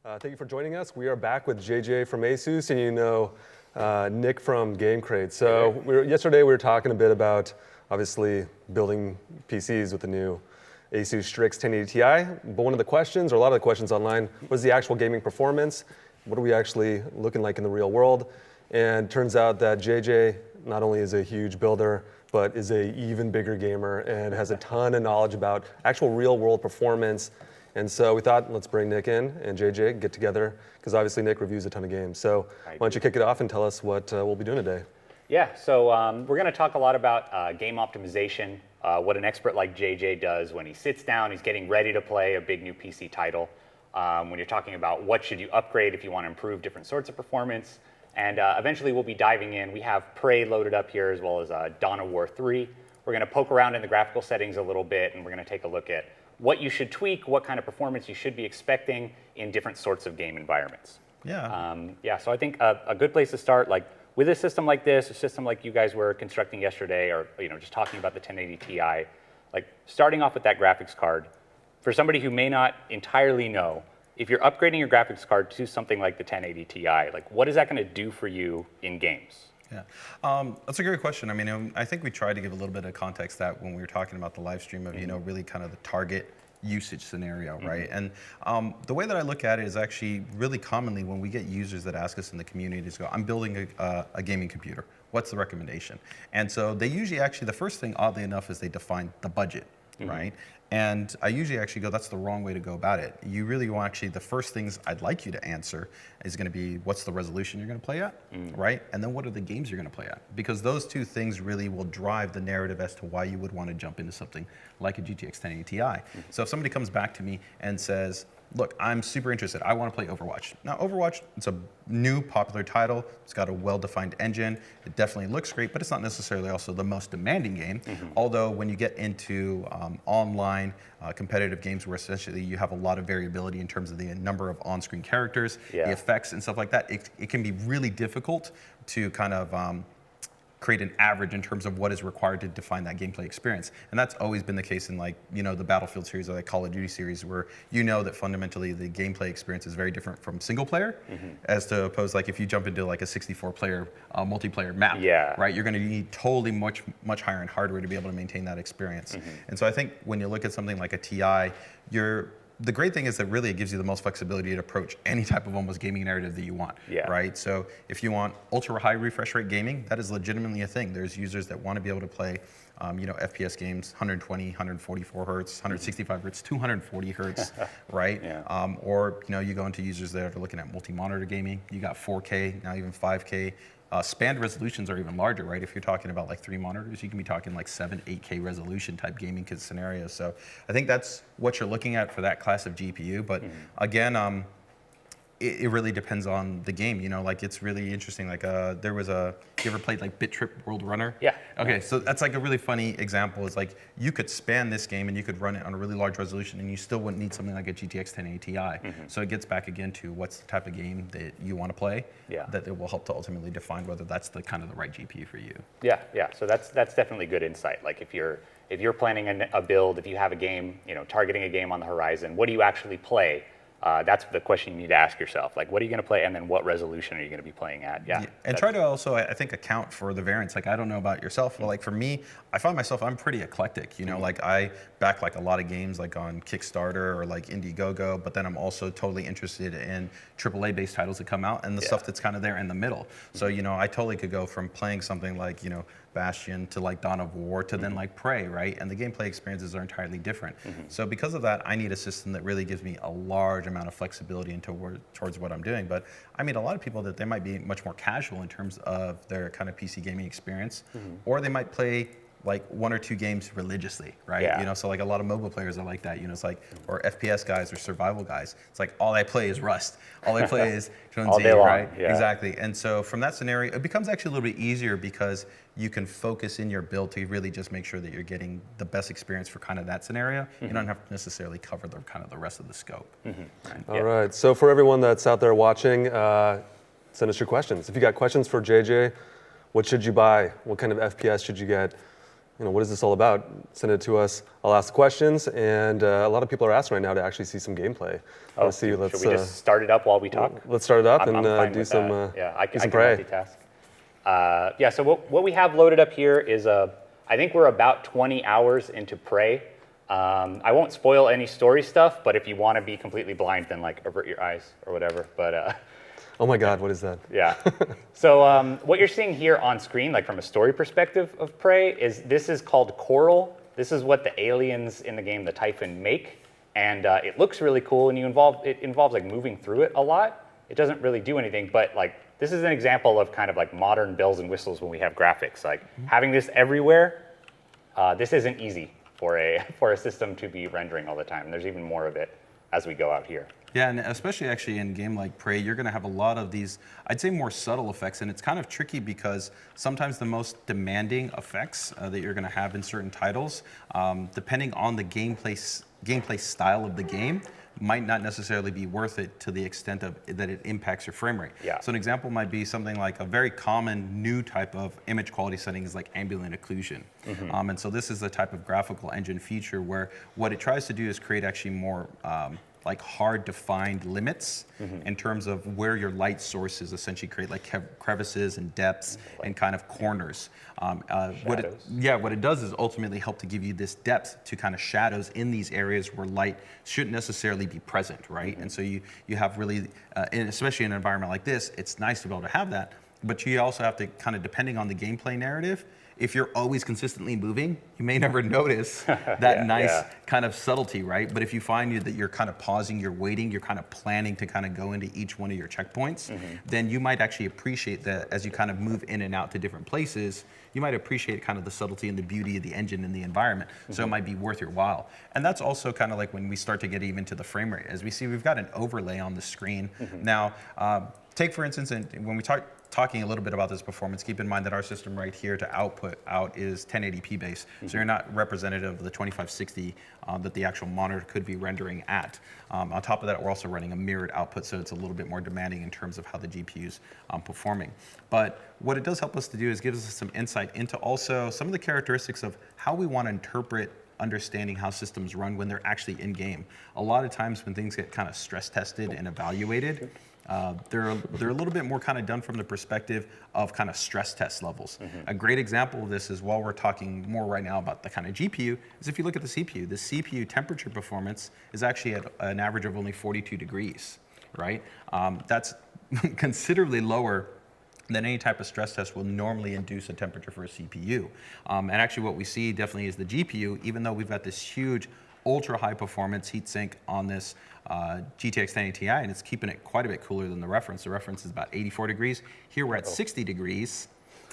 Thank you for joining us. We are back with JJ from ASUS, and Nick from GameCrate. So yesterday we were talking a bit about, obviously, building PCs with the new ASUS Strix 1080 Ti. But one of the questions, or a lot of the questions online, was the actual gaming performance. What are we actually looking like in the real world? And turns out that JJ not only is a huge builder, but is a even bigger gamer and has a ton of knowledge about actual real world performance. And so we thought, let's bring Nick in and JJ get together, because obviously Nick reviews a ton of games. So why don't you kick it off and tell us what we'll be doing today? Yeah, so we're going to talk a lot about game optimization, what an expert like JJ does when he sits down, he's getting ready to play a big new PC title. When you're talking about what should you upgrade if you want to improve different sorts of performance. And eventually we'll be diving in. We have Prey loaded up here, as well as Dawn of War 3. We're going to poke around in the graphical settings a little bit, and we're going to take a look at what you should tweak, what kind of performance you should be expecting in different sorts of game environments. Yeah. So I think a good place to start, like with a system like this, a system like you guys were constructing yesterday, or just talking about the 1080 Ti, like starting off with that graphics card, for somebody who may not entirely know, if you're upgrading your graphics card to something like the 1080 Ti, like what is that going to do for you in games? Yeah, that's a great question. I mean, I think we tried to give a little bit of context that when we were talking about the live stream of, really kind of the target usage scenario, right? And the way that I look at it is actually really commonly when we get users that ask us in the community to go, I'm building a gaming computer. What's the recommendation? And so they usually actually, the first thing, oddly enough, is they define the budget, right? And I usually actually go, that's the wrong way to go about it. You really want actually, the first things I'd like you to answer is going to be, what's the resolution you're going to play at, right? And then what are the games you're going to play at? Because those two things really will drive the narrative as to why you would want to jump into something like a GTX 1080 Ti. So if somebody comes back to me and says, look, I'm super interested, I want to play Overwatch. Now Overwatch, it's a new popular title, it's got a well-defined engine, it definitely looks great, but it's not necessarily also the most demanding game. Although when you get into online competitive games where essentially you have a lot of variability in terms of the number of on-screen characters, the effects and stuff like that, it can be really difficult to kind of create an average in terms of what is required to define that gameplay experience. And that's always been the case in the Battlefield series or the Call of Duty series, where that fundamentally the gameplay experience is very different from single player, as to opposed if you jump into like a 64-player multiplayer map, right? You're going to need totally much higher end hardware to be able to maintain that experience. And so I think when you look at something like a Ti, the great thing is that really it gives you the most flexibility to approach any type of almost gaming narrative that you want, right? So if you want ultra high refresh rate gaming, that is legitimately a thing. There's users that want to be able to play, FPS games, 120, 144 hertz, 165 hertz, 240 hertz, right? Or you go into users that are looking at multi-monitor gaming. You got 4K, now even 5K. Spanned resolutions are even larger, right? If you're talking about like 3 monitors, you can be talking like 7, 8K resolution type gaming scenarios. So I think that's what you're looking at for that class of GPU. But again, it really depends on the game. It's really interesting. There was you ever played like Bit Trip World Runner? Yeah. Okay, so that's like a really funny example. Is like you could span this game and you could run it on a really large resolution, and you still wouldn't need something like a GTX 1080 Ti. So it gets back again to what's the type of game that you want to play. That it will help to ultimately define whether that's the kind of the right GPU for you. Yeah. So that's definitely good insight. Like if you're planning a build, if you have a game, targeting a game on the horizon, what do you actually play? That's the question you need to ask yourself. Like, what are you going to play, and then what resolution are you going to be playing at? And try to also, I think, account for the variance. Like, I don't know about yourself, but like for me, I find myself, I'm pretty eclectic. Like I back like a lot of games like on Kickstarter or like Indiegogo, but then I'm also totally interested in AAA based titles that come out and the stuff that's kind of there in the middle. So I totally could go from playing something like Bastion to like Dawn of War to then like Prey, right? And the gameplay experiences are entirely different. So because of that, I need a system that really gives me a large amount of flexibility towards what I'm doing. But I meet a lot of people that they might be much more casual in terms of their kind of PC gaming experience, or they might play like 1 or 2 games religiously, right? So like a lot of mobile players are like that, it's like, or FPS guys or survival guys. It's like all they play is Rust. All they play is all day long, right? Exactly. And so from that scenario, it becomes actually a little bit easier because you can focus in your build to really just make sure that you're getting the best experience for kind of that scenario. You don't have to necessarily cover the kind of the rest of the scope. Right? All right. So for everyone that's out there watching, send us your questions. If you got questions for JJ, what should you buy? What kind of FPS should you get? what is this all about? Send it to us. I'll ask the questions, and a lot of people are asking right now to actually see some gameplay. Oh, should we just start it up while we talk? Let's start it up I'm fine do with some. that. Yeah, I can Prey. multitask. Yeah, so what we have loaded up here is I think we're about 20 hours into Prey. I won't spoil any story stuff, but if you want to be completely blind, then like avert your eyes or whatever. But oh my God, what is that? yeah. So what you're seeing here on screen, like from a story perspective of Prey, this is called Coral. This is what the aliens in the game, the Typhon, make, and it looks really cool. And it involves like moving through it a lot. It doesn't really do anything, but like this is an example of kind of like modern bells and whistles when we have graphics. Like having this everywhere, this isn't easy for a system to be rendering all the time. There's even more of it as we go out here. Yeah, and especially actually in a game like Prey, you're going to have a lot of these, I'd say more subtle effects, and it's kind of tricky because sometimes the most demanding effects that you're going to have in certain titles, depending on the gameplay style of the game, might not necessarily be worth it to the extent of that it impacts your frame rate. Yeah. So an example might be something like a very common new type of image quality setting is like ambient occlusion. And so this is the type of graphical engine feature where what it tries to do is create actually more like hard defined limits in terms of where your light sources essentially create like crevices and depths and kind of corners. What it does is ultimately help to give you this depth to kind of shadows in these areas where light shouldn't necessarily be present, right? And so you have really, and especially in an environment like this, it's nice to be able to have that, but you also have to kind of, depending on the gameplay narrative, if you're always consistently moving, you may never notice that nice kind of subtlety, right? But if you find that you're kind of pausing, you're waiting, you're kind of planning to kind of go into each one of your checkpoints, then you might actually appreciate that as you kind of move in and out to different places, you might appreciate kind of the subtlety and the beauty of the engine and the environment. So it might be worth your while. And that's also kind of like when we start to get even to the frame rate. As we see, we've got an overlay on the screen. Now, take for instance, and when we talking a little bit about this performance, keep in mind that our system right here to output out is 1080p base, so you're not representative of the 2560 that the actual monitor could be rendering at. On top of that, we're also running a mirrored output, so it's a little bit more demanding in terms of how the GPU's performing. But what it does help us to do is gives us some insight into also some of the characteristics of how we want to interpret understanding how systems run when they're actually in game. A lot of times when things get kind of stress tested and evaluated, they're a little bit more kind of done from the perspective of kind of stress test levels. A great example of this is, while we're talking more right now about the kind of GPU, is if you look at the CPU. The CPU temperature performance is actually at an average of only 42 degrees, right? That's considerably lower than any type of stress test will normally induce a temperature for a CPU. And actually what we see definitely is the GPU, even though we've got this huge ultra high performance heatsink on this GTX 1080 Ti, and it's keeping it quite a bit cooler than the reference. The reference is about 84 degrees. Here we're at 60 degrees.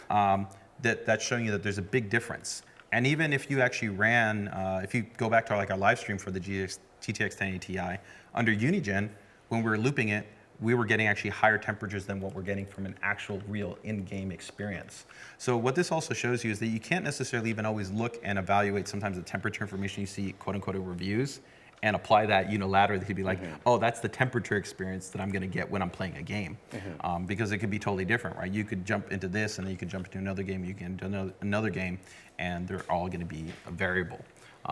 That's showing you that there's a big difference. And even if you actually ran, if you go back to like our live stream for the GTX 1080 Ti, under Unigen, when we were looping it, we were getting actually higher temperatures than what we're getting from an actual real in-game experience. So what this also shows you is that you can't necessarily even always look and evaluate sometimes the temperature information you see, quote unquote, in reviews, and apply that unilaterally to be like, oh, that's the temperature experience that I'm gonna get when I'm playing a game. Because it could be totally different, right? You could jump into this and then you could jump into another game, you can do another game, and they're all gonna be a variable.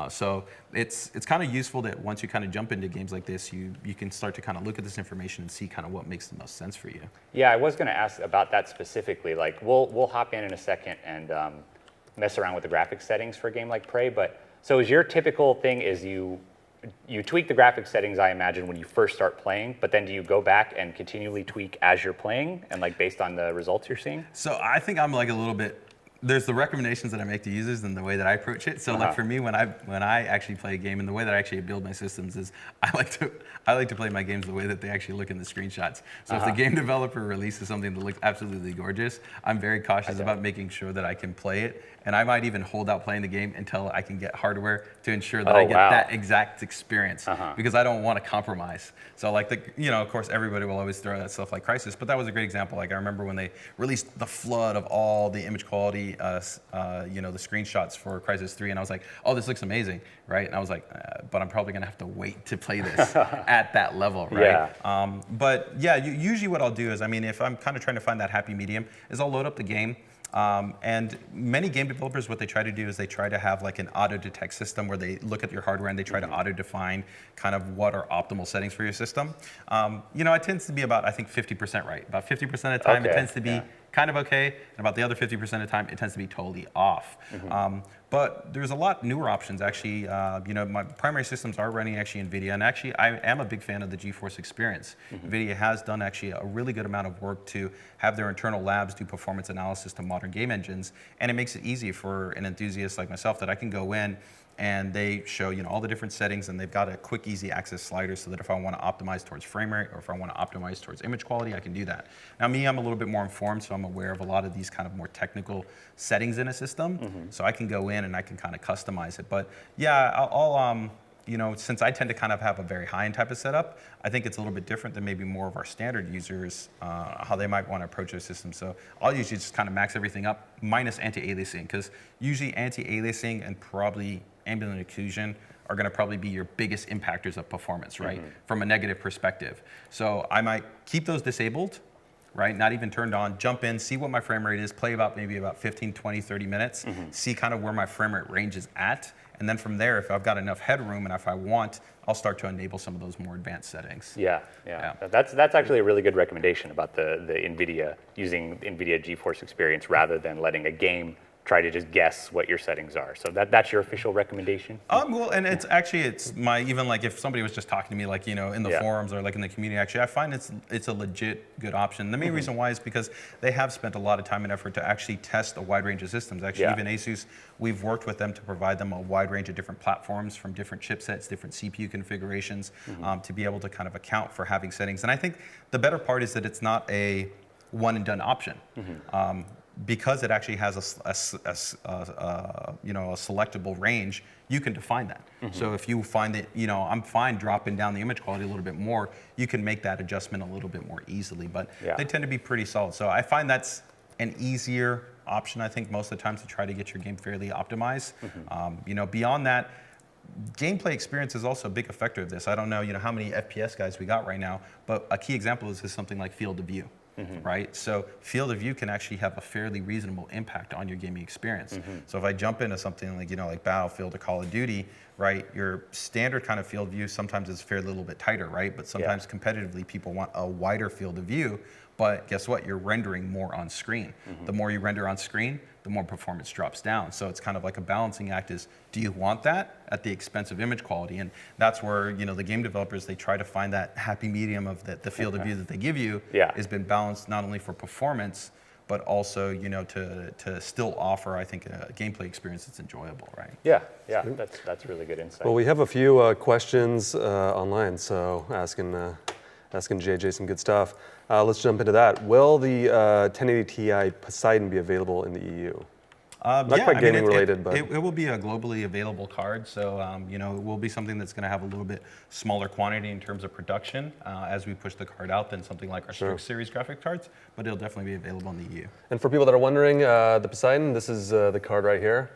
So it's kind of useful that once you kind of jump into games like this, you can start to kind of look at this information and see kind of what makes the most sense for you. Yeah, I was going to ask about that specifically. Like, we'll hop in a second and mess around with the graphics settings for a game like Prey. But so is your typical thing is you tweak the graphics settings, I imagine, when you first start playing, but then do you go back and continually tweak as you're playing and like based on the results you're seeing? So I think I'm like a little bit. There's the recommendations that I make to users and the way that I approach it. So like for me, when I actually play a game, and the way that I actually build my systems is I like to play my games the way that they actually look in the screenshots. So if the game developer releases something that looks absolutely gorgeous, I'm very cautious about making sure that I can play it. And I might even hold out playing the game until I can get hardware to ensure that I get that exact experience, because I don't want to compromise. So like of course everybody will always throw that stuff like Crysis, but that was a great example. Like I remember when they released the flood of all the image quality, the screenshots for Crysis 3, and I was like, oh, this looks amazing, right? And I was like, but I'm probably gonna have to wait to play this at that level, right? But yeah, usually what I'll do is, I mean, if I'm kind of trying to find that happy medium, is I'll load up the game. And many game developers, what they try to do is they try to have like an auto-detect system where they look at your hardware and they try to auto-define kind of what are optimal settings for your system. It tends to be about, I think, 50% right. About 50% of the time, it tends to be kind of okay, and about the other 50% of the time, it tends to be totally off. But there's a lot newer options, actually. My primary systems are running actually NVIDIA, and actually I am a big fan of the GeForce experience. NVIDIA has done actually a really good amount of work to have their internal labs do performance analysis to modern game engines, and it makes it easy for an enthusiast like myself that I can go in and they show all the different settings, and they've got a quick, easy access slider so that if I want to optimize towards frame rate or if I want to optimize towards image quality, I can do that. Now me, I'm a little bit more informed, so I'm aware of a lot of these kind of more technical settings in a system, so I can go in and I can kind of customize it. But yeah, since I tend to kind of have a very high-end type of setup, I think it's a little bit different than maybe more of our standard users, how they might want to approach their system. So I'll usually just kind of max everything up minus anti-aliasing, because usually anti-aliasing and probably ambient occlusion are going to probably be your biggest impactors of performance, right? From a negative perspective. So I might keep those disabled, right? Not even turned on, jump in, see what my frame rate is, play maybe about 15, 20, 30 minutes, see kind of where my frame rate range is at. And then from there, if I've got enough headroom and if I want, I'll start to enable some of those more advanced settings. Yeah. That's actually a really good recommendation about the NVIDIA, using NVIDIA GeForce experience rather than letting a game try to just guess what your settings are. So that's your official recommendation? Well, and it's my, even like if somebody was just talking to me like, in the forums or like in the community, actually, I find it's a legit good option. The main reason why is because they have spent a lot of time and effort to actually test a wide range of systems. Actually, even ASUS, we've worked with them to provide them a wide range of different platforms from different chipsets, different CPU configurations, to be able to kind of account for having settings. And I think the better part is that it's not a one and done option. Because it actually has a selectable range, you can define that. So if you find that I'm fine dropping down the image quality a little bit more, you can make that adjustment a little bit more easily. But they tend to be pretty solid. So I find that's an easier option, I think, most of the time to try to get your game fairly optimized. Beyond that, gameplay experience is also a big factor of this. I don't know, how many FPS guys we got right now, but a key example is something like field of view. Right? So field of view can actually have a fairly reasonable impact on your gaming experience. So if I jump into something like, like Battlefield or Call of Duty, right, your standard kind of field of view sometimes is fairly a little bit tighter, right? But sometimes competitively people want a wider field of view, but guess what? You're rendering more on screen. The more you render on screen, the more performance drops down. So it's kind of like a balancing act is, do you want that at the expense of image quality? And that's where, the game developers, they try to find that happy medium of the field of view that they give you has been balanced not only for performance, but also, to still offer, I think, a gameplay experience that's enjoyable, right? Yeah, that's really good insight. Well, we have a few questions online, so asking JJ some good stuff. Let's jump into that. Will the 1080 Ti Poseidon be available in the EU? Not quite gaming related, but it will be a globally available card. So it will be something that's going to have a little bit smaller quantity in terms of production as we push the card out than something like our Strix series graphic cards. But it'll definitely be available in the EU. And for people that are wondering, the Poseidon, this is the card right here,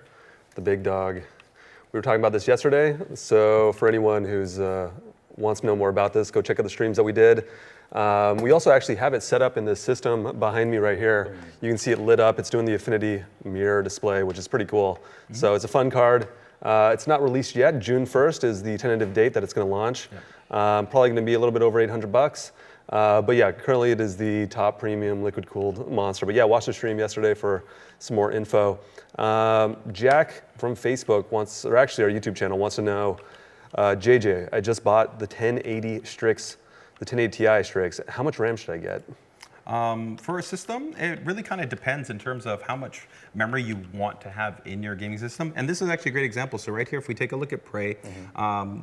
the big dog. We were talking about this yesterday. So for anyone who's wants to know more about this, go check out the streams that we did. We also actually have it set up in this system behind me right here. You can see it lit up. It's doing the Infinity mirror display, which is pretty cool. So it's a fun card. It's not released yet. June 1st is the tentative date that it's going to launch. Probably going to be a little bit over $800. But yeah, currently it is the top premium liquid cooled monster. But yeah, watch the stream yesterday for some more info. Jack from Facebook wants, or actually our YouTube channel wants to know, JJ, I just bought the 1080 Strix, the 1080 Ti Strix. How much RAM should I get? For a system, it really kind of depends in terms of how much memory you want to have in your gaming system. And this is actually a great example. So right here, if we take a look at Prey,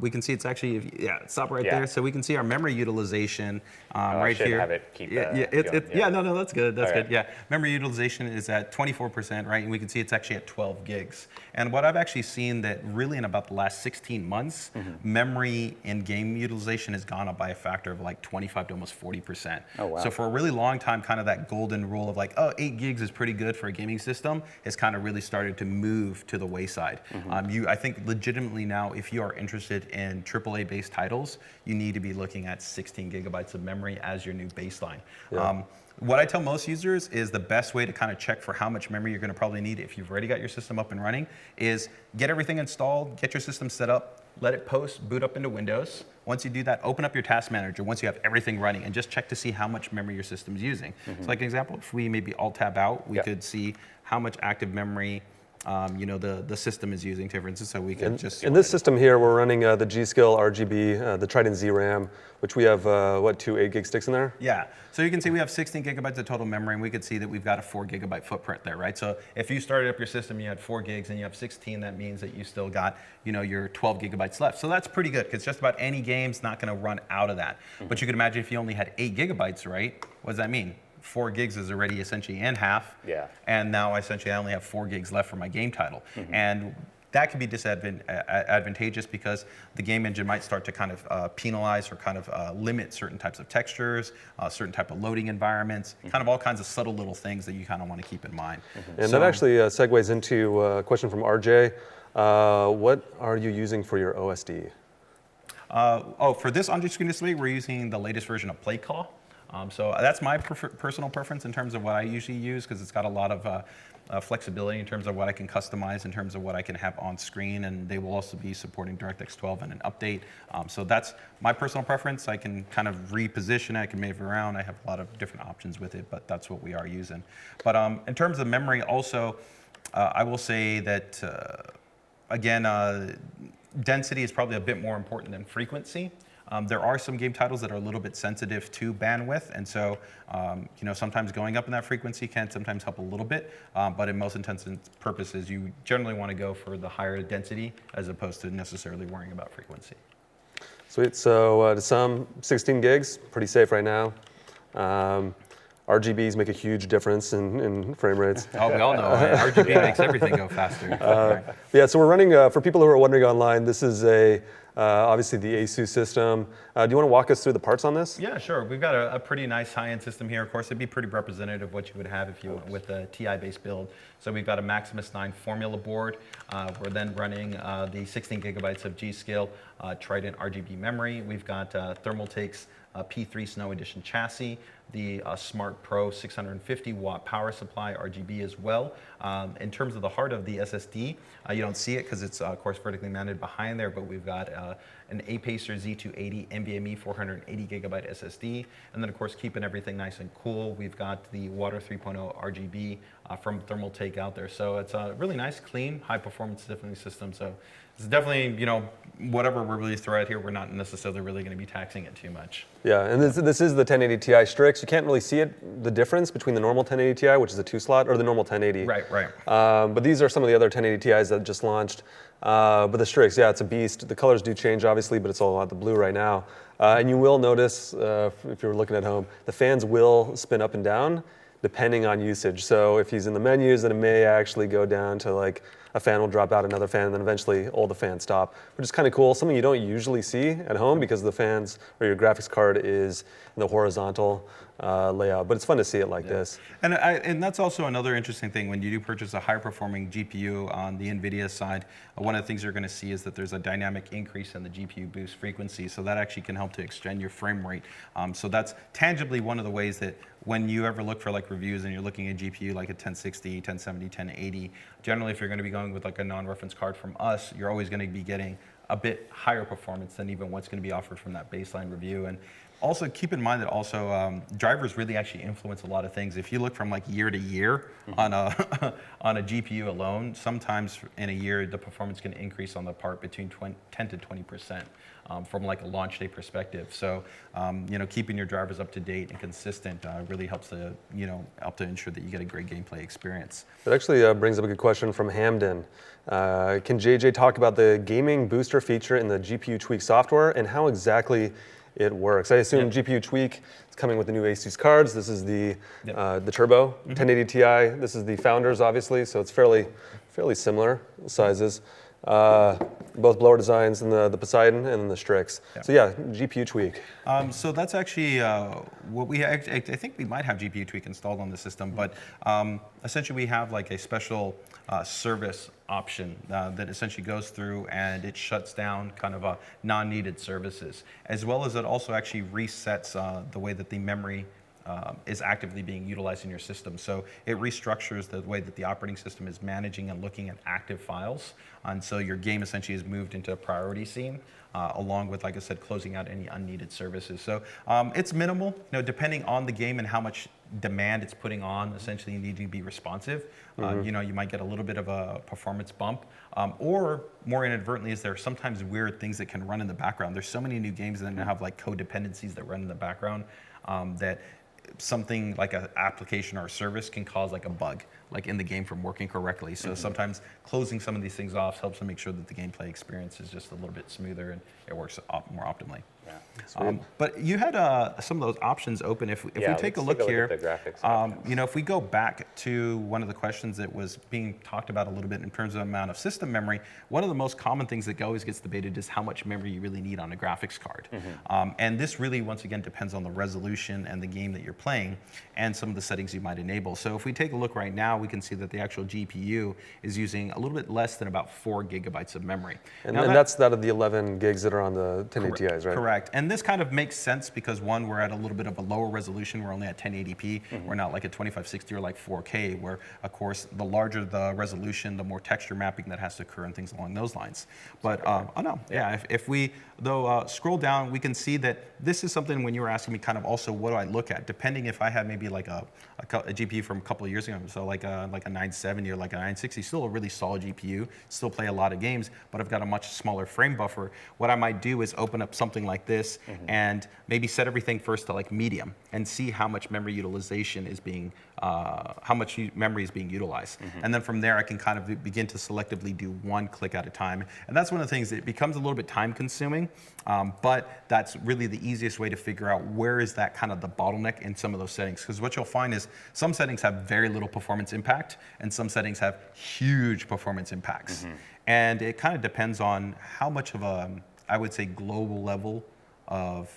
we can see it's actually, stop right there. So we can see our memory utilization right here. Have it keep no, that's good. That's good. Right. Yeah, memory utilization is at 24%, right? And we can see it's actually at 12 gigs. And what I've actually seen that really in about the last 16 months, memory in game utilization has gone up by a factor of like 25 to almost 40%. Oh, wow. So for a really long long time, kind of that golden rule of like, oh, 8 gigs is pretty good for a gaming system, has kind of really started to move to the wayside. I think legitimately now, if you are interested in AAA-based titles, you need to be looking at 16 gigabytes of memory as your new baseline. Yeah. What I tell most users is the best way to kind of check for how much memory you're going to probably need if you've already got your system up and running is get everything installed, get your system set up, let it boot up into Windows. Once you do that, open up your task manager once you have everything running and just check to see how much memory your system's using. So like an example, if we maybe Alt-Tab out, we could see how much active memory the system is using, for instance, so we can just... In this system here, we're running the G.Skill RGB, the Trident Z RAM, which we have, two 8 gig sticks in there? Yeah, so you can see we have 16 gigabytes of total memory, and we could see that we've got a 4 gigabyte footprint there, right? So if you started up your system, and you had 4 gigs, and you have 16, that means that you still got, your 12 gigabytes left. So that's pretty good, because just about any game's not gonna run out of that. But you could imagine if you only had 8 gigabytes, right? What does that mean? 4 gigs is already essentially in half, and now essentially I only have 4 gigs left for my game title. And that can be advantageous because the game engine might start to kind of penalize or kind of limit certain types of textures, certain type of loading environments, kind of all kinds of subtle little things that you kind of want to keep in mind. And that actually segues into a question from RJ. What are you using for your OSD? For this on-screen display, we're using the latest version of PlayCall. So that's my personal preference in terms of what I usually use, because it's got a lot of flexibility in terms of what I can customize, in terms of what I can have on screen, and they will also be supporting DirectX 12 and an update. So that's my personal preference. I can kind of reposition it, I can move it around. I have a lot of different options with it, but that's what we are using. But in terms of memory also, I will say that, again, density is probably a bit more important than frequency. There are some game titles that are a little bit sensitive to bandwidth, and so sometimes going up in that frequency can sometimes help a little bit, but in most intents and purposes, you generally want to go for the higher density as opposed to necessarily worrying about frequency. Sweet, so to some, 16 gigs, pretty safe right now. RGBs make a huge difference in frame rates. Oh, we all know, RGB makes everything go faster. Yeah, so we're running, for people who are wondering online, this is obviously the ASUS system. Do you want to walk us through the parts on this? Yeah, sure. We've got a pretty nice high-end system here. Of course, it'd be pretty representative of what you would have if you went with a TI-based build. So we've got a Maximus 9 formula board. We're then running the 16 gigabytes of G.Skill Trident RGB memory. We've got Thermaltake's P3 Snow Edition chassis, the Smart Pro 650 watt power supply RGB as well. In terms of the heart of the SSD, you don't see it because it's of course vertically mounted behind there, but we've got an Apacer Z280 NVMe 480 gigabyte SSD, and then of course keeping everything nice and cool, we've got the Water 3.0 RGB from Thermaltake out there. So it's a really nice, clean, high performance definitely system. So it's definitely, whatever we're really throwing out here, we're not necessarily really going to be taxing it too much. Yeah, and this is the 1080 Ti Strix. You can't really see the difference between the normal 1080 Ti, which is a 2-slot, or the normal 1080. Right. But these are some of the other 1080 Ti's that just launched. But the Strix, yeah, it's a beast. The colors do change, obviously, but it's all about the blue right now. And you will notice, if you're looking at home, the fans will spin up and down depending on usage. So if he's in the menus, then it may actually go down to like a fan will drop out, another fan, and then eventually all the fans stop, which is kind of cool. Something you don't usually see at home because the fans or your graphics card is in the horizontal layout, but it's fun to see it like this. And that's also another interesting thing. When you do purchase a higher performing GPU on the NVIDIA side, one of the things you're going to see is that there's a dynamic increase in the GPU boost frequency, so that actually can help to extend your frame rate. So that's tangibly one of the ways that when you ever look for like reviews and you're looking at GPU like a 1060, 1070, 1080, generally if you're going to be going with like a non-reference card from us, you're always going to be getting a bit higher performance than even what's going to be offered from that baseline review. And also keep in mind that also drivers really actually influence a lot of things. If you look from like year to year on a on a GPU alone, sometimes in a year the performance can increase on the part between 10 to 20% from like a launch day perspective. So keeping your drivers up to date and consistent really helps to help to ensure that you get a great gameplay experience. It actually brings up a good question from Hamden. Can JJ talk about the gaming booster feature in the GPU Tweak software and how exactly it works? I assume GPU Tweak is coming with the new ASUS cards. This is the Turbo 1080 Ti. This is the Founders, obviously, so it's fairly similar sizes. both blower designs and the Poseidon and then the Strix. Yeah. So yeah, GPU tweak. So that's actually what I think we might have GPU tweak installed on the system, but essentially we have like a special service option that essentially goes through and it shuts down kind of non-needed services, as well as it also actually resets the way that the memory is actively being utilized in your system. So it restructures the way that the operating system is managing and looking at active files. And so your game essentially is moved into a priority scene, along with, like I said, closing out any unneeded services. So it's minimal, depending on the game and how much demand it's putting on, essentially you need to be responsive. You might get a little bit of a performance bump, or more inadvertently, is there sometimes weird things that can run in the background. There's so many new games that have like codependencies that run in the background that something like an application or a service can cause like a bug, like in the game from working correctly. So sometimes closing some of these things off helps to make sure that the gameplay experience is just a little bit smoother and it works more optimally. Yeah. But you had some of those options open. If we take a look here, at the graphics if we go back to one of the questions that was being talked about a little bit in terms of amount of system memory, one of the most common things that always gets debated is how much memory you really need on a graphics card. And this really, once again, depends on the resolution and the game that you're playing and some of the settings you might enable. So if we take a look right now, we can see that the actual GPU is using a little bit less than about 4 gigabytes of memory. And that's that of the 11 gigs that are on the 1080 Ti's, right? Correct. And this kind of makes sense because one, we're at a little bit of a lower resolution. We're only at 1080p. We're not like a 2560 or like 4K, where of course the larger the resolution, the more texture mapping that has to occur and things along those lines. But if we scroll down, we can see that this is something when you were asking me kind of also what do I look at, depending if I had maybe like a GPU from a couple of years ago, so like a 970 or like a 960, still a really solid GPU, still play a lot of games, but I've got a much smaller frame buffer. What I might do is open up something like this and maybe set everything first to like medium and see how much memory utilization is being, how much memory is being utilized. And then from there, I can kind of begin to selectively do one click at a time. And that's one of the things that becomes a little bit time consuming, but that's really the easiest way to figure out where is that kind of the bottleneck in some of those settings. Because what you'll find is some settings have very little performance impact and some settings have huge performance impacts. And it kind of depends on how much of a, I would say, global level of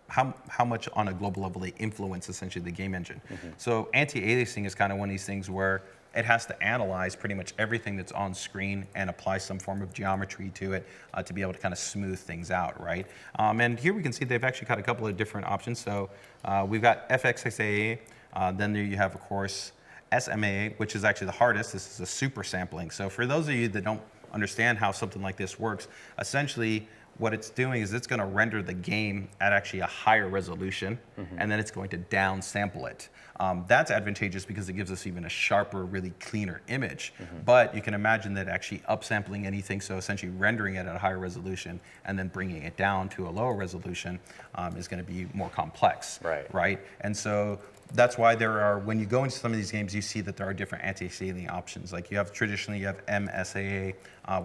how much on a global level they influence essentially the game engine. So anti-aliasing is kind of one of these things where it has to analyze pretty much everything that's on screen and apply some form of geometry to it to be able to kind of smooth things out, right? And here we can see they've actually got a couple of different options. So we've got FXAA, then there you have, of course, SMAA, which is actually the hardest. This is a super sampling. So for those of you that don't understand how something like this works, essentially what it's doing is it's going to render the game at actually a higher resolution, and then it's going to downsample it. That's advantageous because it gives us even a sharper, really cleaner image. But you can imagine that actually upsampling anything, so essentially rendering it at a higher resolution and then bringing it down to a lower resolution is going to be more complex. Right? And so that's why there are, when you go into some of these games, you see that there are different anti-aliasing options. Like you have traditionally, you have MSAA,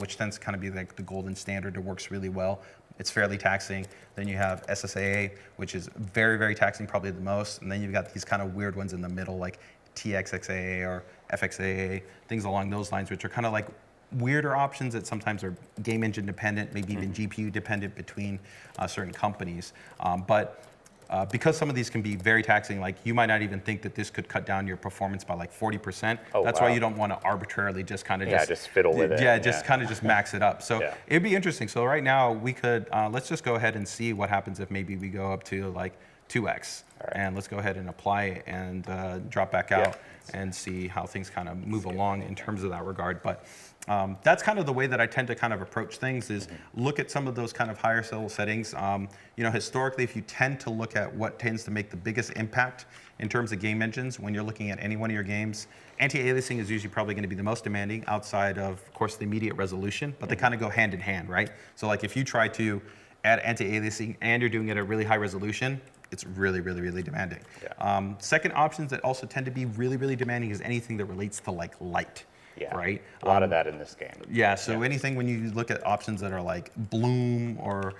which tends to kind of be like the golden standard. It works really well. It's fairly taxing. Then you have SSAA, which is very, very taxing, probably the most. And then you've got these kind of weird ones in the middle, like TXXAA or FXAA, things along those lines, which are kind of like weirder options that sometimes are game engine dependent, maybe even GPU dependent between certain companies. Because some of these can be very taxing, like you might not even think that this could cut down your performance by like 40%. That's why you don't want to arbitrarily just kind of just fiddle with it. Kind of just max it up. So it'd be interesting. So right now we could, let's just go ahead and see what happens if maybe we go up to like 2x. And let's go ahead and apply it and drop back out and see how things kind of move along in terms of that regard. But that's kind of the way that I tend to kind of approach things is look at some of those kind of higher level settings. Historically, if you tend to look at what tends to make the biggest impact in terms of game engines, when you're looking at any one of your games, anti-aliasing is usually probably going to be the most demanding outside of course, the immediate resolution, but they kind of go hand in hand, right? So like if you try to add anti-aliasing and you're doing it at a really high resolution, it's really, really, really demanding. Second options that also tend to be really, really demanding is anything that relates to like light. Right? A lot of that in this game. So anything when you look at options that are like bloom or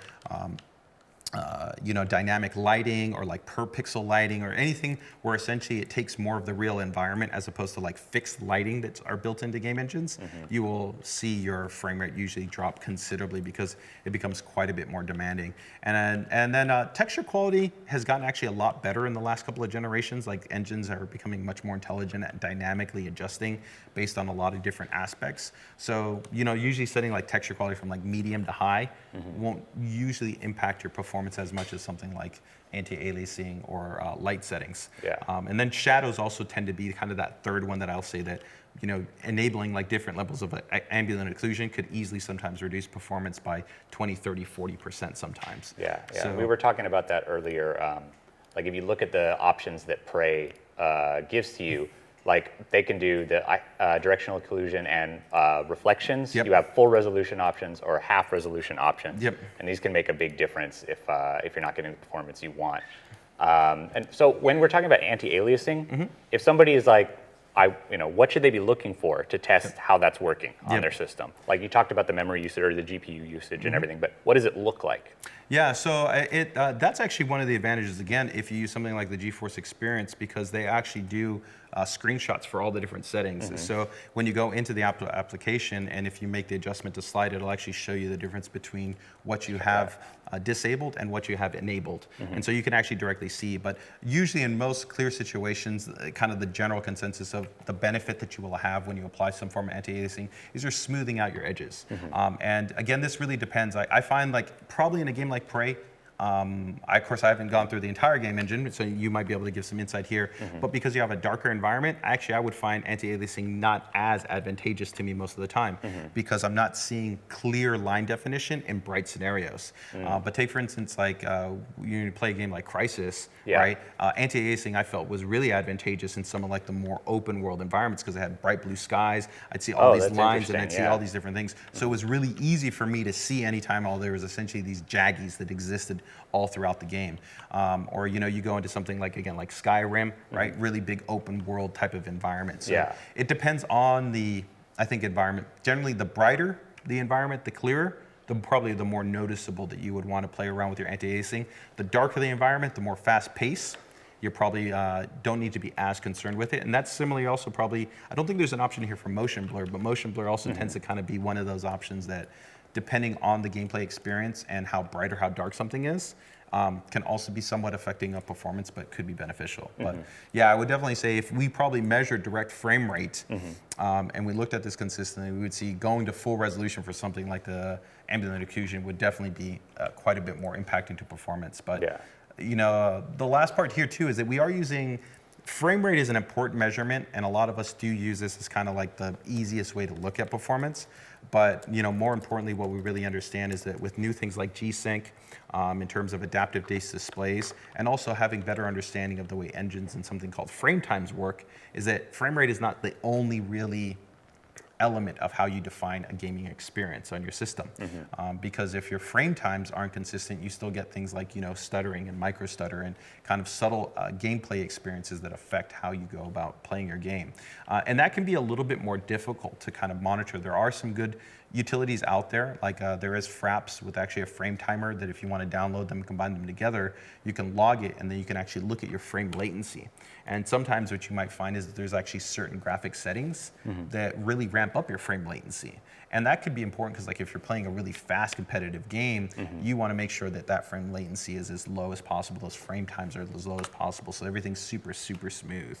dynamic lighting or like per pixel lighting or anything where essentially it takes more of the real environment as opposed to like fixed lighting that are built into game engines, you will see your frame rate usually drop considerably because it becomes quite a bit more demanding. And then texture quality has gotten actually a lot better in the last couple of generations. Like engines are becoming much more intelligent at dynamically adjusting based on a lot of different aspects. So, usually setting like texture quality from like medium to high won't usually impact your performance as much as something like anti-aliasing or light settings. Yeah. And then shadows also tend to be kind of that third one that I'll say that, enabling like different levels of ambient occlusion could easily sometimes reduce performance by 20, 30, 40% sometimes. Yeah. So, We were talking about that earlier. Like if you look at the options that Prey gives to you, like they can do the directional occlusion and reflections. Yep. You have full resolution options or half resolution options. Yep. And these can make a big difference if you're not getting the performance you want. And so when we're talking about anti-aliasing, if somebody is like, what should they be looking for to test how that's working on their system? Like you talked about the memory usage or the GPU usage and everything, but what does it look like? Yeah, so that's actually one of the advantages, again, if you use something like the GeForce Experience, because they actually do screenshots for all the different settings. So when you go into the application and if you make the adjustment to slide, it'll actually show you the difference between what you have disabled and what you have enabled. And so you can actually directly see, but usually in most clear situations, kind of the general consensus of the benefit that you will have when you apply some form of anti-aliasing is you're smoothing out your edges. And again, this really depends. I find like probably in a game like Prey, of course, I haven't gone through the entire game engine, so you might be able to give some insight here. But because you have a darker environment, actually, I would find anti-aliasing not as advantageous to me most of the time because I'm not seeing clear line definition in bright scenarios. But take, for instance, like you play a game like Crysis, right? Anti-aliasing I felt was really advantageous in some of like the more open world environments because it had bright blue skies. I'd see all these lines and I'd see all these different things. So it was really easy for me to see anytime there was essentially these jaggies that existed all throughout the game. Or you go into something like, again, like Skyrim, right? Really big open world type of environment. So it depends on the, I think, environment. Generally, the brighter the environment, the clearer, probably the more noticeable that you would want to play around with your anti-aliasing. The darker the environment, the more fast pace. You probably don't need to be as concerned with it. And that's similarly also probably, I don't think there's an option here for motion blur, but motion blur also tends to kind of be one of those options that, depending on the gameplay experience and how bright or how dark something is, can also be somewhat affecting performance, but could be beneficial. But yeah, I would definitely say if we probably measured direct frame rate and we looked at this consistently, we would see going to full resolution for something like the ambient occlusion would definitely be quite a bit more impacting to performance. But the last part here too is that we are using frame rate is an important measurement, and a lot of us do use this as kind of like the easiest way to look at performance. But more importantly, what we really understand is that with new things like G-Sync, in terms of adaptive-based displays, and also having better understanding of the way engines and something called frame times work, is that frame rate is not the only really element of how you define a gaming experience on your system. Because if your frame times aren't consistent, you still get things like stuttering and micro stutter and kind of subtle gameplay experiences that affect how you go about playing your game. And that can be a little bit more difficult to kind of monitor. There are some good utilities out there, like there is Fraps with actually a frame timer that if you want to download them and combine them together, you can log it and then you can actually look at your frame latency. And sometimes what you might find is that there's actually certain graphic settings that really ramp up your frame latency. And that could be important because like if you're playing a really fast competitive game, you want to make sure that that frame latency is as low as possible, those frame times are as low as possible, so everything's super, super smooth.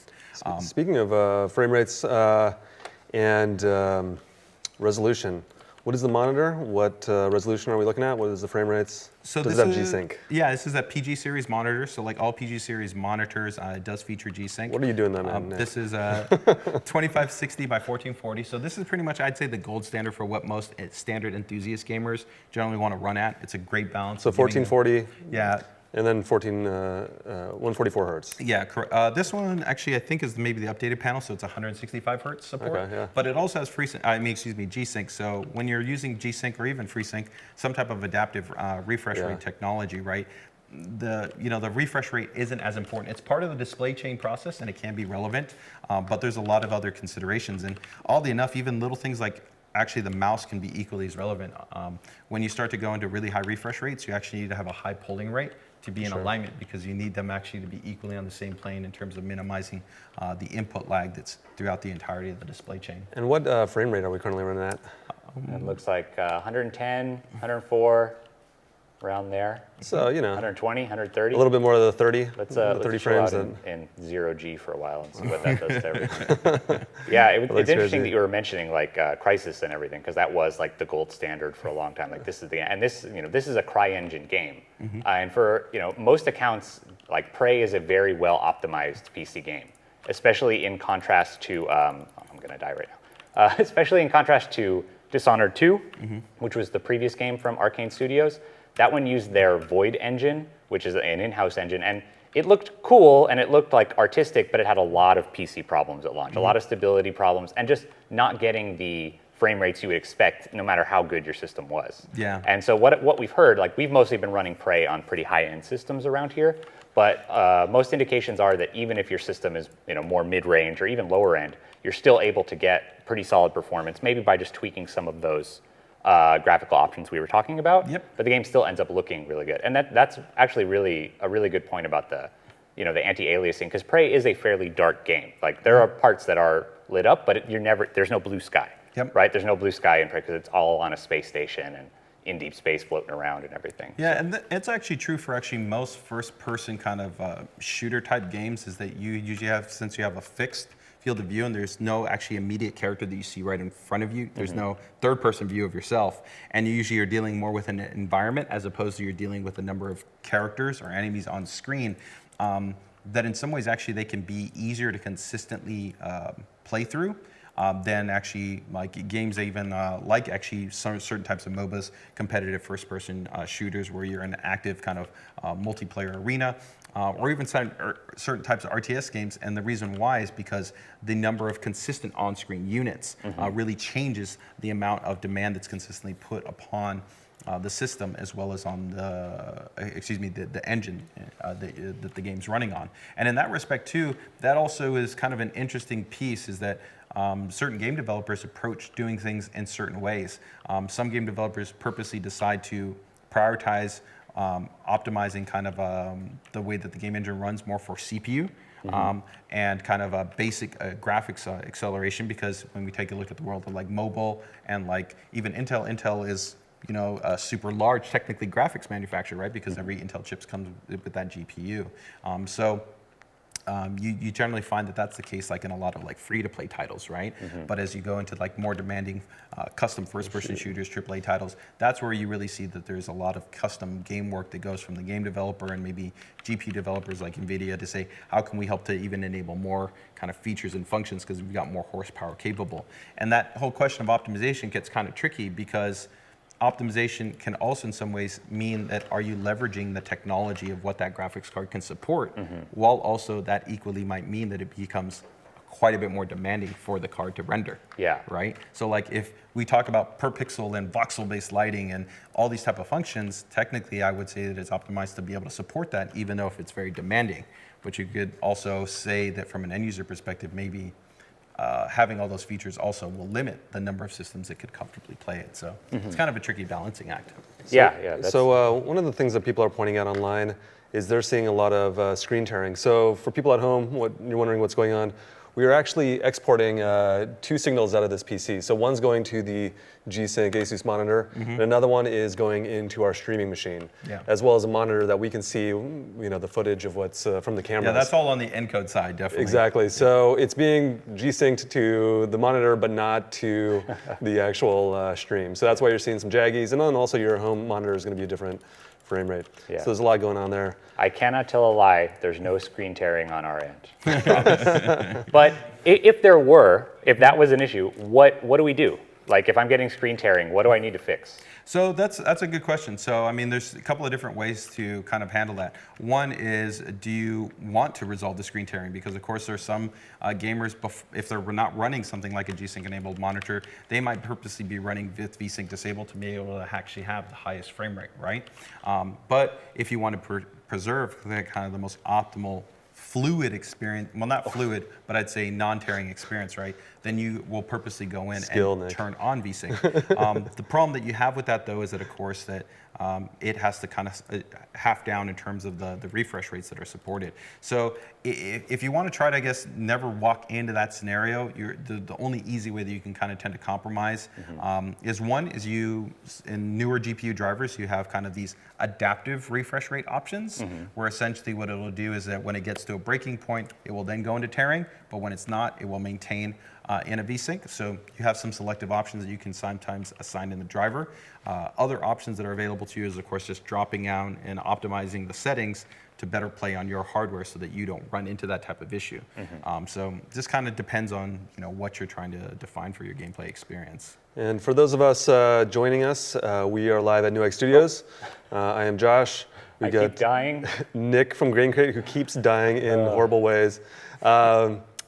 Speaking of frame rates and resolution, what is the monitor? What resolution are we looking at? What is the frame rates? So does it have G-Sync? Yeah, this is a PG series monitor. So like all PG series monitors, it does feature G-Sync. What are you doing then, man? This is 2560 by 1440. So this is pretty much, I'd say, the gold standard for what most standard enthusiast gamers generally want to run at. It's a great balance. So 1440. Yeah. And then 144 hertz. Yeah, this one actually I think is maybe the updated panel, so it's 165 hertz support. Okay, yeah. But it also has G-Sync. So when you're using G-Sync or even FreeSync, some type of adaptive refresh rate technology, right? The refresh rate isn't as important. It's part of the display chain process and it can be relevant, but there's a lot of other considerations. And oddly enough, even little things like actually the mouse can be equally as relevant. When you start to go into really high refresh rates, you actually need to have a high polling rate to be in alignment, because you need them actually to be equally on the same plane in terms of minimizing the input lag that's throughout the entirety of the display chain. And what frame rate are we currently running at? It looks like 110, 104, around there. So, 120, 130. a little bit more of the 30, Let's 30 chill frames. out in 0G for a while and see what that does to everything. Yeah, it's interesting that you were mentioning like Crysis and everything, because that was like the gold standard for a long time. Like this is this is a CryEngine game, and for most accounts, like Prey is a very well optimized PC game, especially in contrast to I'm gonna die right now. Especially in contrast to Dishonored 2, which was the previous game from Arcane Studios. That one used their Void engine, which is an in-house engine, and it looked cool and it looked like artistic, but it had a lot of PC problems at launch, a lot of stability problems, and just not getting the frame rates you would expect, no matter how good your system was. Yeah. And so what we've heard, like we've mostly been running Prey on pretty high-end systems around here, but most indications are that even if your system is more mid-range or even lower end, you're still able to get pretty solid performance, maybe by just tweaking some of those graphical options we were talking about. Yep. But the game still ends up looking really good, and that's actually a really good point about the the anti-aliasing, because Prey is a fairly dark game. Like there are parts that are lit up, but there's no blue sky. Yep. Right? There's no blue sky in Prey because it's all on a space station and in deep space floating around and everything. Yeah, and it's actually true for actually most first-person kind of shooter-type games, is that you usually have, since you have a fixed field of view and there's no actually immediate character that you see right in front of you, there's no third-person view of yourself, and you usually are dealing more with an environment as opposed to you're dealing with a number of characters or enemies on screen, that in some ways actually they can be easier to consistently play through. Than actually like games that even like actually certain types of MOBAs, competitive first-person shooters where you're in an active kind of multiplayer arena, or even certain types of RTS games. And the reason why is because the number of consistent on-screen units really changes the amount of demand that's consistently put upon the system, as well as on the engine that the game's running on. And in that respect too, that also is kind of an interesting piece, is that certain game developers approach doing things in certain ways. Some game developers purposely decide to prioritize optimizing kind of the way that the game engine runs more for CPU, and kind of a basic graphics acceleration, because when we take a look at the world of like mobile and like even Intel is a super large technically graphics manufacturer, right? Because every Intel chips comes with that GPU. You generally find that that's the case like in a lot of like free-to-play titles, right? But as you go into like more demanding custom first-person shooters, AAA titles, that's where you really see that there's a lot of custom game work that goes from the game developer and maybe GPU developers like NVIDIA to say, how can we help to even enable more kind of features and functions because we've got more horsepower capable? And that whole question of optimization gets kind of tricky, because optimization can also in some ways mean that are you leveraging the technology of what that graphics card can support, while also that equally might mean that it becomes quite a bit more demanding for the card to render. Yeah. Right? So like if we talk about per pixel and voxel-based lighting and all these type of functions, technically I would say that it's optimized to be able to support that, even though if it's very demanding. But you could also say that from an end user perspective, maybe having all those features also will limit the number of systems that could comfortably play it. So it's kind of a tricky balancing act. So one of the things that people are pointing out online is they're seeing a lot of screen tearing. So for people at home, you're wondering what's going on, we are actually exporting 2 signals out of this PC. So one's going to the G-Sync ASUS monitor, and another one is going into our streaming machine, as well as a monitor that we can see, the footage of what's from the cameras. Yeah, that's all on the encode side, definitely. Exactly. So it's being G-Synced to the monitor, but not to the actual stream. So that's why you're seeing some jaggies, and then also your home monitor is going to be a different frame rate. So there's a lot going on there. I cannot tell a lie. There's no screen tearing on our end. I promise. But if that was an issue, what do we do? Like if I'm getting screen tearing, what do I need to fix? So that's a good question. So I mean, there's a couple of different ways to kind of handle that. One is, do you want to resolve the screen tearing? Because of course there's some gamers, if they're not running something like a G-Sync enabled monitor, they might purposely be running with V-Sync disabled to be able to actually have the highest frame rate, right? But if you want to preserve kind of the most optimal fluid experience, well, not fluid, but I'd say non-tearing experience, right? Then you will purposely go in and turn on VSync. The problem that you have with that, though, is that, of course, that it has to kind of half down in terms of the refresh rates that are supported. So if you want to try to, I guess, never walk into that scenario, the only easy way that you can kind of tend to compromise is you, in newer GPU drivers, you have kind of these adaptive refresh rate options, where essentially what it will do is that when it gets to a breaking point, it will then go into tearing, but when it's not, it will maintain in a VSync. So you have some selective options that you can sometimes assign in the driver. Other options that are available to you is, of course, just dropping down and optimizing the settings to better play on your hardware so that you don't run into that type of issue. So this kind of depends on what you're trying to define for your gameplay experience. And for those of us joining us, we are live at Newegg Studios. I am Josh. I keep dying. Nick from GameCrate, who keeps dying in horrible ways.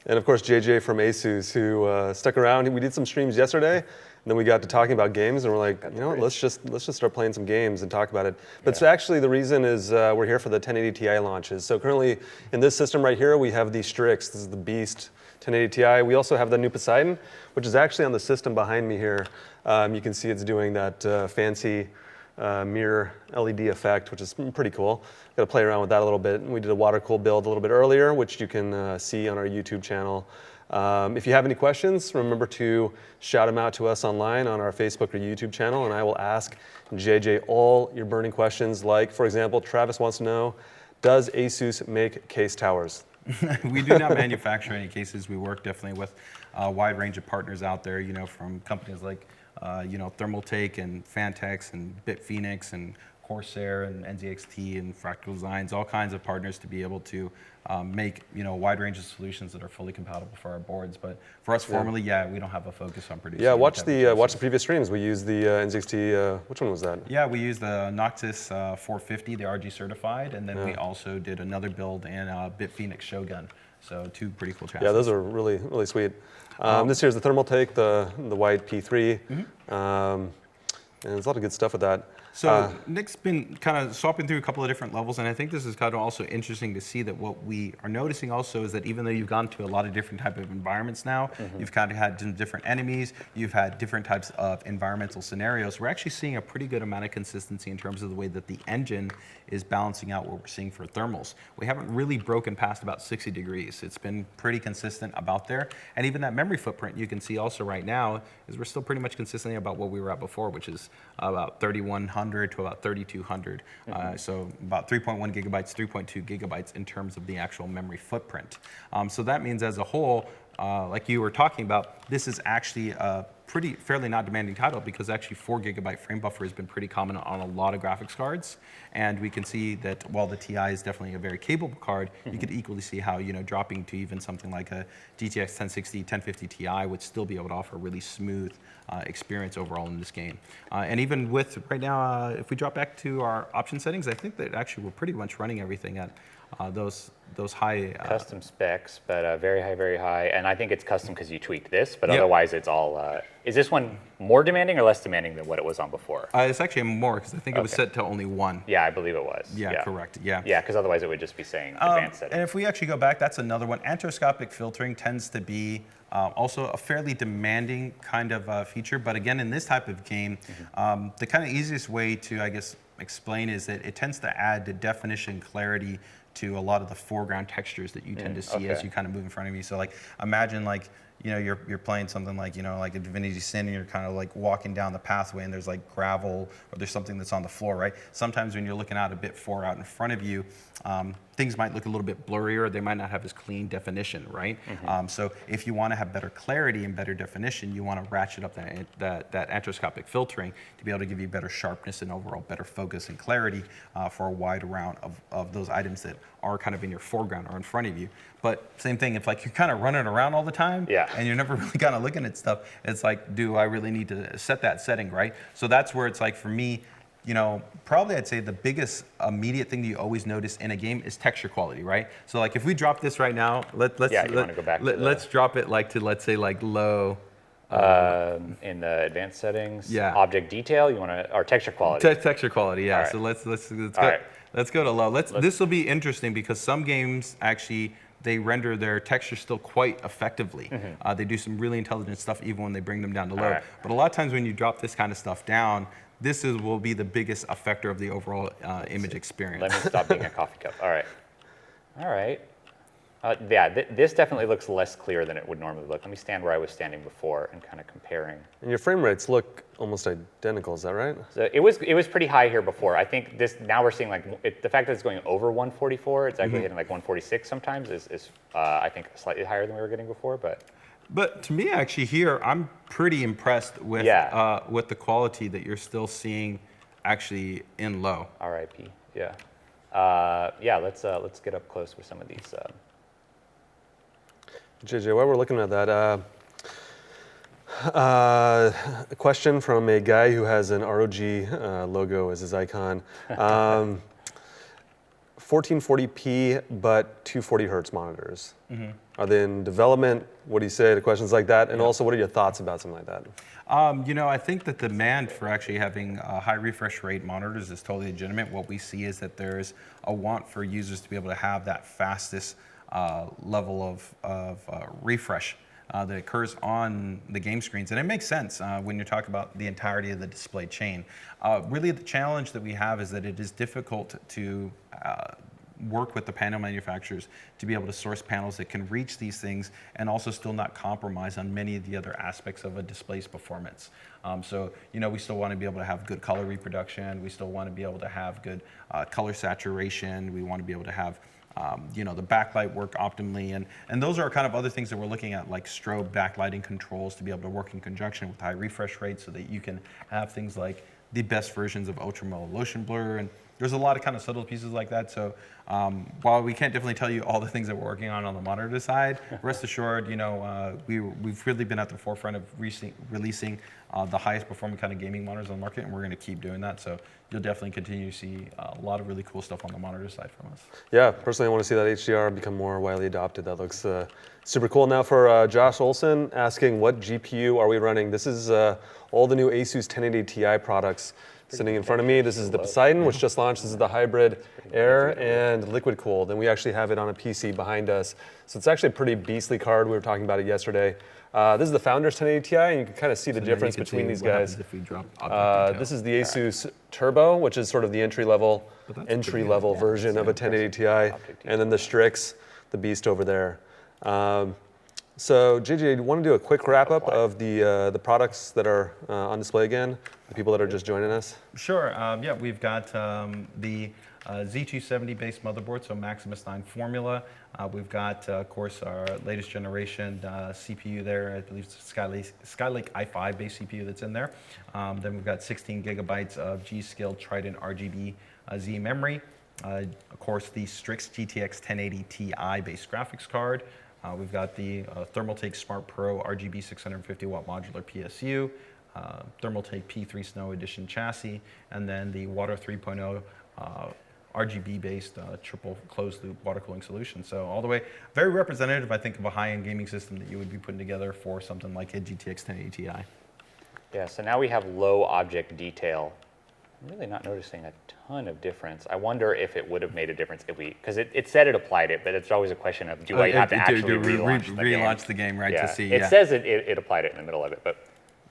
And of course, JJ from ASUS, who stuck around. We did some streams yesterday, and then we got to talking about games, and we're like, let's just start playing some games and talk about it. But so actually, the reason is we're here for the 1080 Ti launches. So currently, in this system right here, we have the Strix. This is the Beast 1080 Ti. We also have the new Poseidon, which is actually on the system behind me here. You can see it's doing that fancy mirror LED effect, which is pretty cool. Got to play around with that a little bit. We did a water cool build a little bit earlier, which you can see on our YouTube channel. If you have any questions, remember to shout them out to us online on our Facebook or YouTube channel, and I will ask JJ all your burning questions. Like, for example, Travis wants to know, does ASUS make case towers? We do not manufacture any cases. We work definitely with a wide range of partners out there, from companies like Thermaltake and Fantex and BitPhoenix and Corsair and NZXT and Fractal Designs, all kinds of partners to be able to make a wide range of solutions that are fully compatible for our boards. But for us, formally, we don't have a focus on producing. Yeah, watch the previous streams. We used the NZXT. Which one was that? Yeah, we used the Noctis 450, the RG certified, and then we also did another build in BitPhoenix Shogun. So two pretty cool chassis. Yeah, those are really, really sweet. This here's the Thermaltake, the white P3, and there's a lot of good stuff with that. So Nick's been kind of swapping through a couple of different levels, and I think this is kind of also interesting to see that what we are noticing also is that even though you've gone to a lot of different type of environments now, you've kind of had some different enemies, you've had different types of environmental scenarios, we're actually seeing a pretty good amount of consistency in terms of the way that the engine is balancing out what we're seeing for thermals. We haven't really broken past about 60 degrees. It's been pretty consistent about there. And even that memory footprint you can see also right now is we're still pretty much consistently about what we were at before, which is about 3,100 to about 3,200. So about 3.1 gigabytes, 3.2 gigabytes in terms of the actual memory footprint. So that means as a whole, like you were talking about, this is actually a fairly not demanding title because actually 4 gigabyte frame buffer has been pretty common on a lot of graphics cards. And we can see that while the Ti is definitely a very capable card, you could equally see how, dropping to even something like a GTX 1060, 1050 Ti would still be able to offer a really smooth experience overall in this game. And even with, right now, if we drop back to our option settings, I think that actually we're pretty much running everything at those high custom specs, but very high, very high. And I think it's custom because you tweaked this, but otherwise it's all. Is this one more demanding or less demanding than what it was on before? It's actually more because I think it was set to only 1. Yeah, I believe it was. Yeah, correct. Yeah. Yeah, because otherwise it would just be saying advanced settings. And if we actually go back, that's another one. Anthoscopic filtering tends to be also a fairly demanding kind of feature. But again, in this type of game, the kind of easiest way to, I guess, explain is that it tends to add the definition, clarity to a lot of the foreground textures that you tend to see as you kind of move in front of you. So like, imagine like, you're playing something like, like a Divinity Sin, and you're kind of like walking down the pathway and there's like gravel or there's something that's on the floor, right? Sometimes when you're looking out a bit far out in front of you, things might look a little bit blurrier, they might not have as clean definition, right? So if you want to have better clarity and better definition, you want to ratchet up that anthoscopic filtering to be able to give you better sharpness and overall better focus and clarity for a wide round of those items that are kind of in your foreground or in front of you. But same thing, if like you're kind of running around all the time and you're never really kind of looking at stuff, it's like, do I really need to set that setting, right? So that's where it's like for me, probably I'd say the biggest immediate thing that you always notice in a game is texture quality, right? So like if we drop this right now, let's want to go back to let's drop it like to, let's say like low. In the advanced settings, object detail, you want to, or texture quality. Texture quality, yeah. Right. So let's go. All right. Let's go to low. This will be interesting because some games actually, they render their textures still quite effectively. They do some really intelligent stuff even when they bring them down to low. Right. But a lot of times when you drop this kind of stuff down, will be the biggest effector of the overall image experience. Let me stop being a coffee cup. All right. All right. Yeah, this definitely looks less clear than it would normally look. Let me stand where I was standing before and kind of comparing. And your frame rates look almost identical, is that right? So it was pretty high here before. I think now we're seeing like the fact that it's going over 144, it's actually hitting like 146 sometimes is I think slightly higher than we were getting before, But to me, actually, here I'm pretty impressed with with the quality that you're still seeing, actually in low. RIP. Yeah. Yeah. Let's get up close with some of these. JJ, while we're looking at that, a question from a guy who has an ROG logo as his icon. 1440p, but 240 hertz monitors. Are they in development? What do you say to questions like that? And also, what are your thoughts about something like that? You know, I think that the demand for actually having high refresh rate monitors is totally legitimate. What we see is that there's a want for users to be able to have that fastest level of refresh that occurs on the game screens. And it makes sense when you talk about the entirety of the display chain. Really, the challenge that we have is that it is difficult to work with the panel manufacturers to be able to source panels that can reach these things and also still not compromise on many of the other aspects of a display's performance. So, you know, we still want to be able to have good color reproduction. We still want to be able to have good color saturation. We want to be able to have you know, the backlight work optimally, and those are kind of other things that we're looking at, like strobe backlighting controls to be able to work in conjunction with high refresh rates so that you can have things like the best versions of ultra mellow motion blur, and there's a lot of kind of subtle pieces like that. So while we can't definitely tell you all the things that we're working on the monitor side, rest assured, you know, we've really been at the forefront of releasing the highest performing kind of gaming monitors on the market, and we're going to keep doing that. So you'll definitely continue to see a lot of really cool stuff on the monitor side from us. Yeah, personally, I want to see that HDR become more widely adopted. That looks super cool. Now for Josh Olson asking, what GPU are we running? This is all the new ASUS 1080 Ti products sitting in front of me. This is the Poseidon, which just launched. This is the hybrid air and liquid cooled, and we actually have it on a PC behind us. So it's actually a pretty beastly card. We were talking about it yesterday. This is the Founders 1080 Ti, and you can kind of see the difference between these guys. If we drop this is the ASUS Turbo, which is sort of the entry-level version of a 1080 Ti, and then the Strix, the beast over there. So JJ, do you want to do a quick wrap-up of the products that are on display again, the people that are just joining us? Sure. Yeah, we've got the Z270-based motherboard, so Maximus 9 formula. We've got, of course, our latest generation CPU there. I believe it's Skylake i5-based CPU that's in there. Then we've got 16 gigabytes of G-Skill Trident RGB Z memory. Of course, the Strix GTX 1080 Ti-based graphics card. We've got the Thermaltake Smart Pro RGB 650-watt modular PSU, Thermaltake P3 Snow Edition chassis, and then the Water 3.0 RGB-based triple closed-loop water cooling solution. So all the way, very representative, I think, of a high-end gaming system that you would be putting together for something like a GTX 1080 Ti. Yeah. So now we have low object detail. I'm really not noticing a ton of difference. I wonder if it would have made a difference if it said it applied it, but it's always a question of, do I have to actually relaunch the game, right, yeah. to see? It says it applied it in the middle of it, but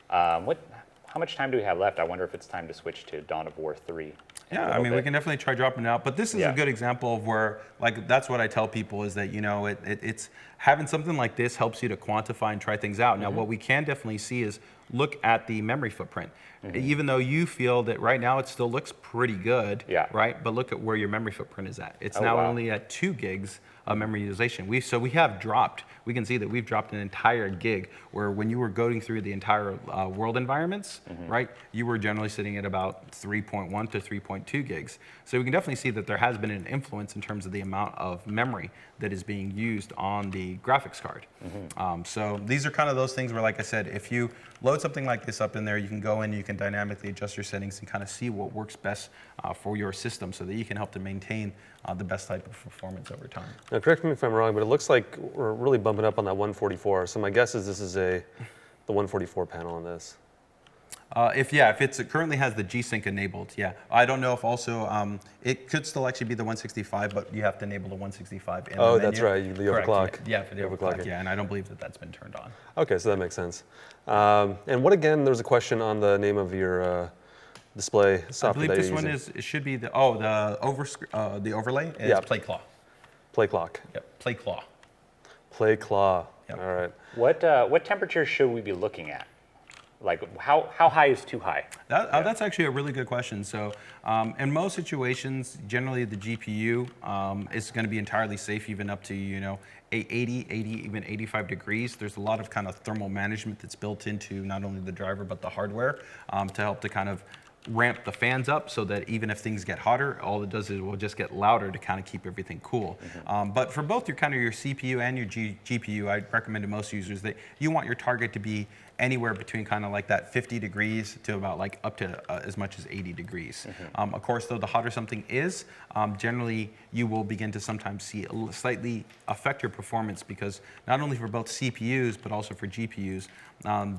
how much time do we have left? I wonder if it's time to switch to Dawn of War 3. Yeah, I mean, we can definitely try dropping it out, but this is a good example of where, like, that's what I tell people is that, you know, it's having something like this helps you to quantify and try things out. Now, what we can definitely see is look at the memory footprint. Even though you feel that right now it still looks pretty good, right? But look at where your memory footprint is at. It's now only at 2 gigs of memory utilization. So we have dropped, we can see that we've dropped an entire gig, where when you were going through the entire world environments, right, you were generally sitting at about 3.1 to 3.2 gigs. So we can definitely see that there has been an influence in terms of the amount of memory that is being used on the graphics card. So these are kind of those things where, like I said, if you load something like this up in there, you can go in, you can dynamically adjust your settings and kind of see what works best for your system so that you can help to maintain the best type of performance over time. Now, correct me if I'm wrong, but it looks like we're really bumping up on that 144. So my guess is this is the 144 panel on this. If it currently has the G-Sync enabled, yeah. I don't know if also, it could still actually be the 165, but you have to enable the 165 in the menu. That's right, you Correct, overclock. Yeah, for the overclock, overclocking. yeah, and I don't believe that that's been turned on. Okay, so that makes sense. And what again, there was a question on the name of your display software I believe that this you're one using. it should be the overlay is Yeah. Play Claw. Play clock. Yep, Play Claw. Play claw. Yep. All right. What temperature should we be looking at? Like how high is too high? That's actually a really good question. So in most situations, generally the GPU is going to be entirely safe even up to 80, even 85 degrees. There's a lot of kind of thermal management that's built into not only the driver but the hardware to help to kind of ramp the fans up so that even if things get hotter, all it does is it will just get louder to kind of keep everything cool. But for both your CPU and your GPU, I'd recommend to most users that you want your target to be anywhere between kind of like that 50 degrees to about like up to as much as 80 degrees. Of course, though, the hotter something is, generally you will begin to sometimes see slightly affect your performance because not only for both CPUs but also for GPUs,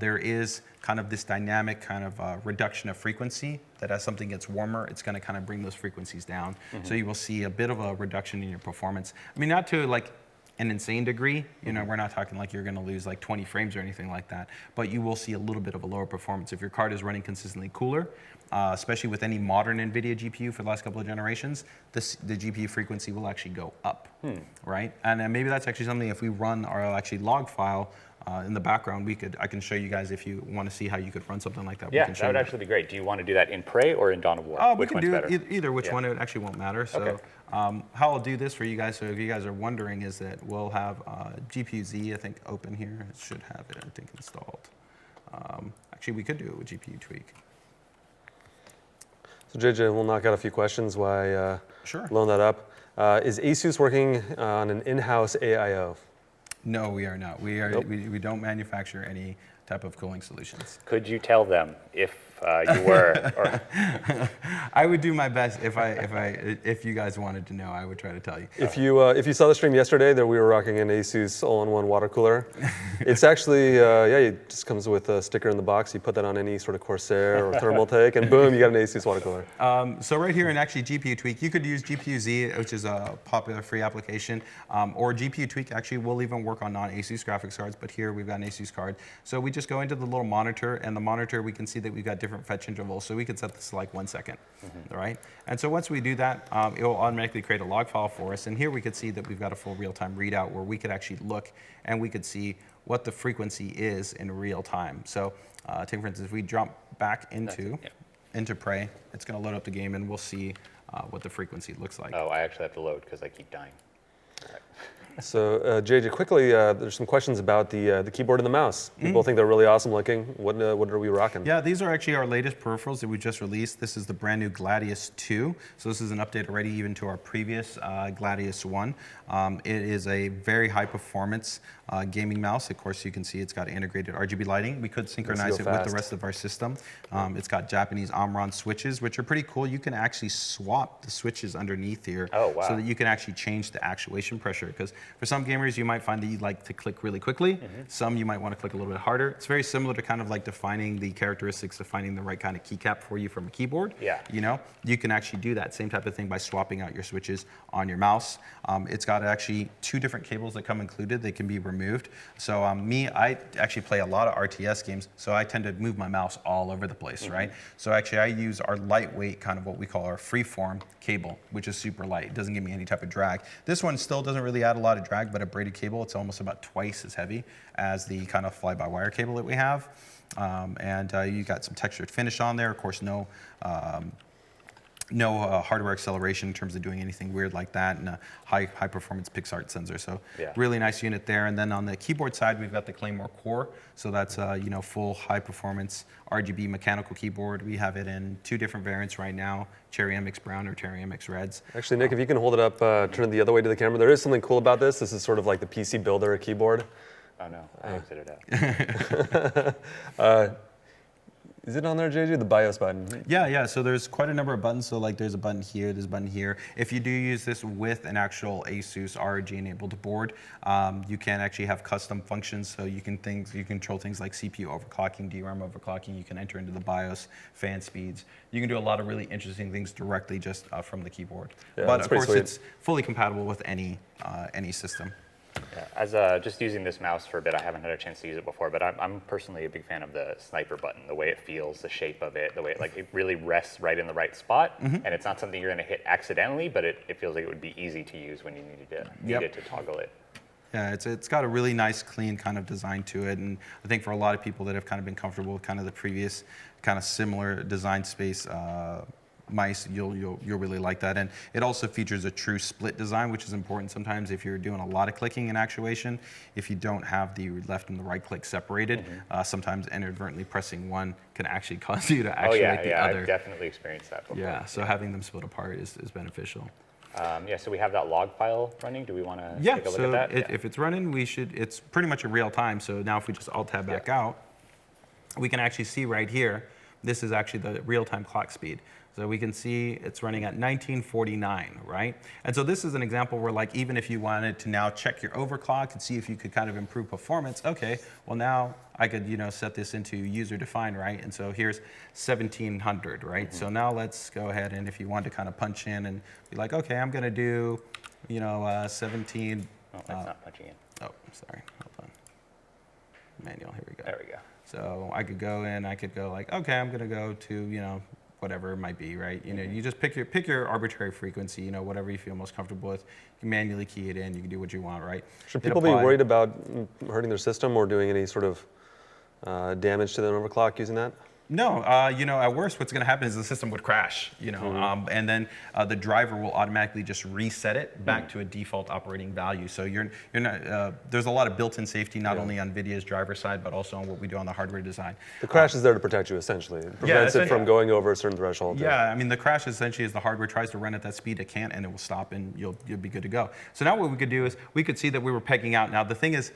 there is kind of this dynamic kind of reduction of frequency that as something gets warmer, it's going to kind of bring those frequencies down. So you will see a bit of a reduction in your performance. I mean, not to like an insane degree, we're not talking like you're going to lose like 20 frames or anything like that, but you will see a little bit of a lower performance. If your card is running consistently cooler, especially with any modern NVIDIA GPU for the last couple of generations, the GPU frequency will actually go up, right? And maybe that's actually something if we run our actually log file in the background, I can show you guys if you want to see how you could run something like that. Yeah, that would actually be great. Do you want to do that in Prey or in Dawn of War? We can do better? either which one, it actually won't matter. So Okay. how I'll do this for you guys, so if you guys are wondering, is that we'll have GPU-Z, I think, open here. It should have it, I think, installed. Actually, we could do it with GPU Tweak. So JJ, we'll knock out a few questions while Sure. load that up. Is ASUS working on an in-house AIO? No, we are not. We are. Nope. We don't manufacture any type of cooling solutions. Could you tell them if you were? Or I would do my best if you guys wanted to know. I would try to tell you. If you saw the stream yesterday, that we were rocking an ASUS all-in-one water cooler. It's actually it just comes with a sticker in the box. You put that on any sort of Corsair or Thermaltake, and boom, you got an ASUS water cooler. So right here in actually GPU Tweak, you could use GPU-Z, which is a popular free application, or GPU Tweak actually will even work on non-ASUS graphics cards, but here we've got an ASUS card. So we just go into the little monitor, and the monitor we can see that we've got different fetch intervals, so we can set this to like 1 second, all right? And so once we do that, it will automatically create a log file for us, and here we could see that we've got a full real-time readout where we could actually look and we could see what the frequency is in real time. So take for instance, if we jump back into Prey, it's going to load up the game and we'll see what the frequency looks like. oh, I actually have to load because I keep dying. All right. So JJ, quickly, there's some questions about the keyboard and the mouse. People think they're really awesome looking. What are we rocking? Yeah, these are actually our latest peripherals that we just released. This is the brand new Gladius 2. So this is an update already even to our previous Gladius 1. It is a very high performance gaming mouse. Of course, you can see it's got integrated RGB lighting. We could synchronize it with the rest of our system. It's got Japanese Omron switches, which are pretty cool. You can actually swap the switches underneath here so that you can actually change the actuation pressure. Because for some gamers, you might find that you like to click really quickly. Some you might want to click a little bit harder. It's very similar to kind of like defining the characteristics of finding the right kind of keycap for you from a keyboard. Yeah. You can actually do that same type of thing by swapping out your switches on your mouse. It's got actually 2 different cables that come included. They can be removed. So I actually play a lot of RTS games, so I tend to move my mouse all over the place, right? So actually I use our lightweight, kind of what we call our freeform cable, which is super light. It doesn't give me any type of drag. This one still doesn't really add a lot of drag, but a braided cable, it's almost about twice as heavy as the kind of fly-by-wire cable that we have. You got some textured finish on there. Of course, no hardware acceleration in terms of doing anything weird like that, and a high performance PixArt sensor. So really nice unit there. And then on the keyboard side, we've got the Claymore Core. So that's full high performance RGB mechanical keyboard. We have it in 2 different variants right now, Cherry MX Brown or Cherry MX Reds. Actually, Nick, if you can hold it up, turn it the other way to the camera. There is something cool about this. This is sort of like the PC Builder keyboard. Oh no, I exited out. Is it on there, JJ? The BIOS button? Yeah. So there's quite a number of buttons. So like there's a button here, there's a button here. If you do use this with an actual ASUS ROG enabled board, you can actually have custom functions. So you can control things like CPU overclocking, DRAM overclocking. You can enter into the BIOS, fan speeds. You can do a lot of really interesting things directly just from the keyboard. Yeah, but of course, sweet. it's fully compatible with any system. Yeah, as just using this mouse for a bit, I haven't had a chance to use it before, but I'm personally a big fan of the sniper button, the way it feels, the shape of it, the way it really rests right in the right spot, and it's not something you're going to hit accidentally, but it feels like it would be easy to use when you needed to toggle it. Yeah, it's got a really nice, clean kind of design to it, and I think for a lot of people that have kind of been comfortable with kind of the previous kind of similar design space mice, you'll really like that. And it also features a true split design, which is important sometimes if you're doing a lot of clicking and actuation. If you don't have the left and the right click separated, sometimes inadvertently pressing one can actually cause you to actuate the other. I've definitely experienced that before. Yeah, so having them split apart is beneficial. So we have that log file running. Do we want to take a look at that? If it's running, it's pretty much in real time. So now if we just Alt-Tab back out, we can actually see right here, this is actually the real-time clock speed. So we can see it's running at 1949, right? And so this is an example where like even if you wanted to now check your overclock and see if you could kind of improve performance, okay, well now I could set this into user defined, right? And so here's 1700, right? So now let's go ahead and if you want to kind of punch in and be like, okay, I'm gonna do 17. Oh, that's not punching in. Oh, sorry, hold on. Manual, here we go. There we go. So I could go in, I could go like, okay, I'm gonna go to, whatever it might be, right? You just pick your arbitrary frequency, whatever you feel most comfortable with. You can manually key it in, you can do what you want, right? Should people be worried about hurting their system or doing any sort of damage to the overclock using that? No, at worst, what's going to happen is the system would crash, and then the driver will automatically just reset it back to a default operating value. So you're not. There's a lot of built-in safety, not only on NVIDIA's driver side, but also on what we do on the hardware design. The crash is there to protect you, essentially. It prevents it from going over a certain threshold. Yeah, I mean, the crash essentially is the hardware tries to run at that speed, it can't, and it will stop, and you'll be good to go. So now what we could do is we could see that we were pegging out. Now the thing is,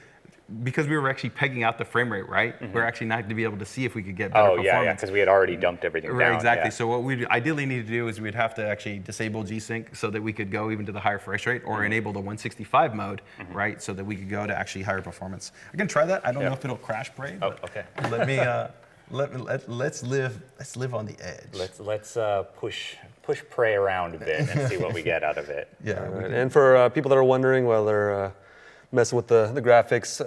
because we were actually pegging out the frame rate, right? We're actually not going to be able to see if we could get better performance. Oh, yeah, because we had already dumped everything down. Right, exactly. Yeah. So what we ideally need to do is we'd have to actually disable G-Sync so that we could go even to the higher fresh rate or enable the 165 mode, right? So that we could go to actually higher performance. I can try that. I don't know if it'll crash Prey. Oh, okay. Let me, let's live on the edge. Let's push Prey around a bit and see what we get out of it. Yeah. Right. And for people that are wondering while they're messing with the graphics,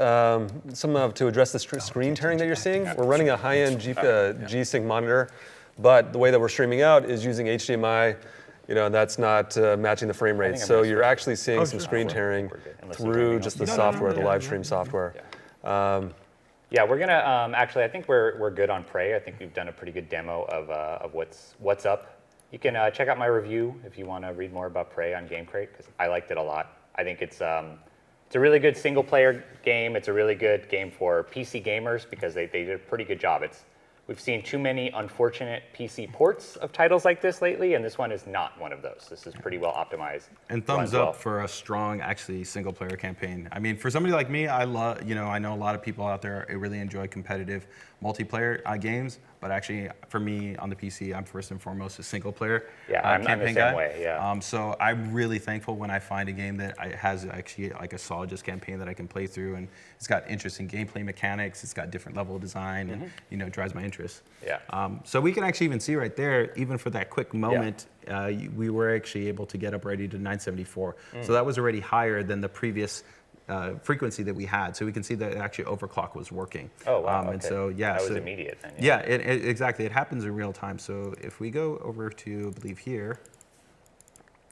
to address the screen tearing that you're seeing, we're running a high-end G-Sync monitor, but the way that we're streaming out is using HDMI, and that's not matching the frame rate. So you're actually seeing some screen tearing through just the software, the live stream software. Yeah, we're gonna actually. I think we're good on Prey. I think we've done a pretty good demo of what's up. You can check out my review if you want to read more about Prey on GameCrate because I liked it a lot. I think it's a really good single-player game. It's a really good game for PC gamers because they did a pretty good job. We've seen too many unfortunate PC ports of titles like this lately, and this one is not one of those. This is pretty well optimized. And thumbs up for a strong, actually, single-player campaign. I mean, for somebody like me, I know a lot of people out there really enjoy competitive multiplayer games, but actually, for me on the PC, I'm first and foremost a single-player campaign I'm the same guy. way, yeah. So I'm really thankful when I find a game that has actually like a solid just campaign that I can play through, and it's got interesting gameplay mechanics. It's got different level of design, and it drives my interest. Yeah. So we can actually even see right there, even for that quick moment, we were actually able to get up already to 974. So that was already higher than the previous frequency that we had. So we can see that actually overclock was working. Oh, wow. Okay. And so, that was immediate then. Yeah, exactly. It happens in real time. So if we go over to, I believe here,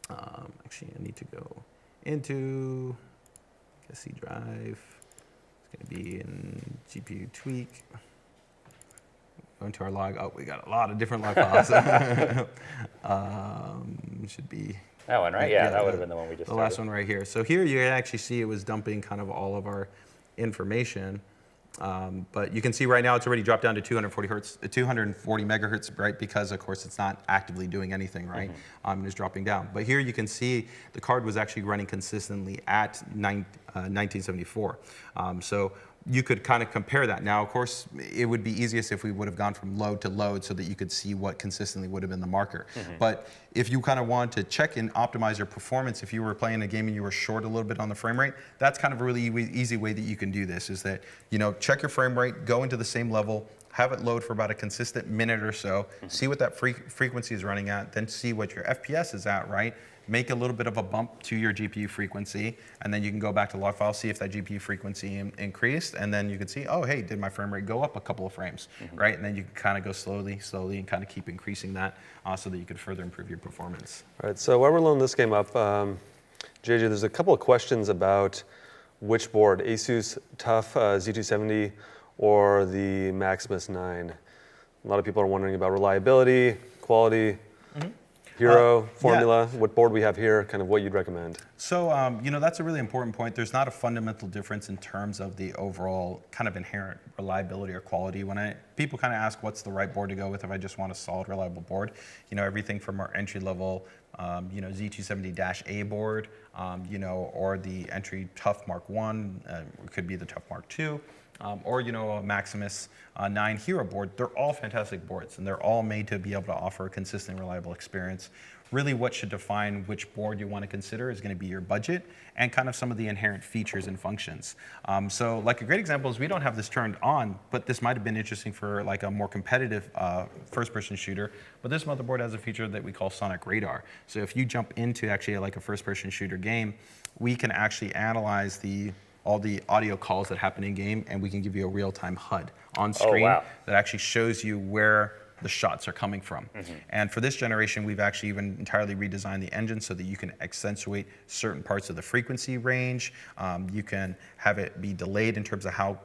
actually I need to go into C drive. It's going to be in GPU tweak. Go into our log. Oh, we got a lot of different log files. Should be that one, right? Yeah, that would have been the one we just started. Last one right here. So here you can actually see it was dumping kind of all of our information. But you can see right now it's already dropped down to 240 megahertz, right? Because of course it's not actively doing anything, right? It's dropping down. But here you can see the card was actually running consistently at 1974. So you could kind of compare that. Now, of course, it would be easiest if we would have gone from load to load so that you could see what consistently would have been the marker. But if you kind of wanted to check and optimize your performance, if you were playing a game and you were short a little bit on the frame rate, that's kind of a really easy way that you can do this, is that, you know, check your frame rate, go into the same level, have it load for about a consistent minute or so, see what that frequency is running at, then see what your FPS is at, right? Make a little bit of a bump to your GPU frequency, and then you can go back to log file, see if that GPU frequency increased, and then you can see, oh, hey, did my frame rate go up a couple of frames, right? And then you can kind of go slowly, and kind of keep increasing that so that you could further improve your performance. All right, so while we're loading this game up, JJ, there's a couple of questions about which board, ASUS TUF Z270 or the Maximus 9. A lot of people are wondering about reliability, quality, Hero, formula, what board we have here, kind of what you'd recommend. So, you know, that's a really important point. There's not a fundamental difference in terms of the overall kind of inherent reliability or quality. When people kind of ask what's the right board to go with if I just want a solid, reliable board, you know, everything from our entry level, you know, Z270-A board, you know, or the entry TUF Mark 1, it could be the TUF Mark 2. Or, you know, a Maximus 9 Hero board. They're all fantastic boards, and they're all made to be able to offer a consistent, reliable experience. Really, what should define which board you want to consider is going to be your budget and kind of some of the inherent features and functions. So, like a great example is we don't have this turned on, but this might have been interesting for like a more competitive first-person shooter. But this motherboard has a feature that we call Sonic Radar. So, if you jump into actually like a first-person shooter game, we can actually analyze all the audio calls that happen in game, and we can give you a real-time HUD on screen that actually shows you where the shots are coming from. And for this generation, we've actually even entirely redesigned the engine so that you can accentuate certain parts of the frequency range. You can have it be delayed in terms of how